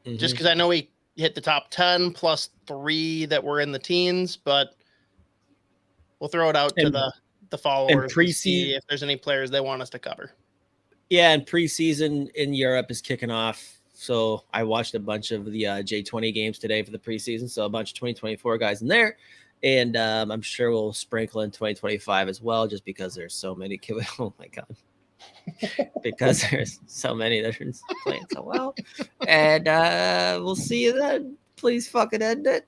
Just because I know we hit the top 10 plus 3 that were in the teens, but we'll throw it out to the followers and see if there's any players they want us to cover. Yeah, and preseason in Europe is kicking off. So I watched a bunch of the J20 games today for the preseason. So a bunch of 2024 guys in there. And I'm sure we'll sprinkle in 2025 as well, just because there's so many. Oh, my God. Because there's so many that are playing so well. And we'll see you then. Please fucking end it.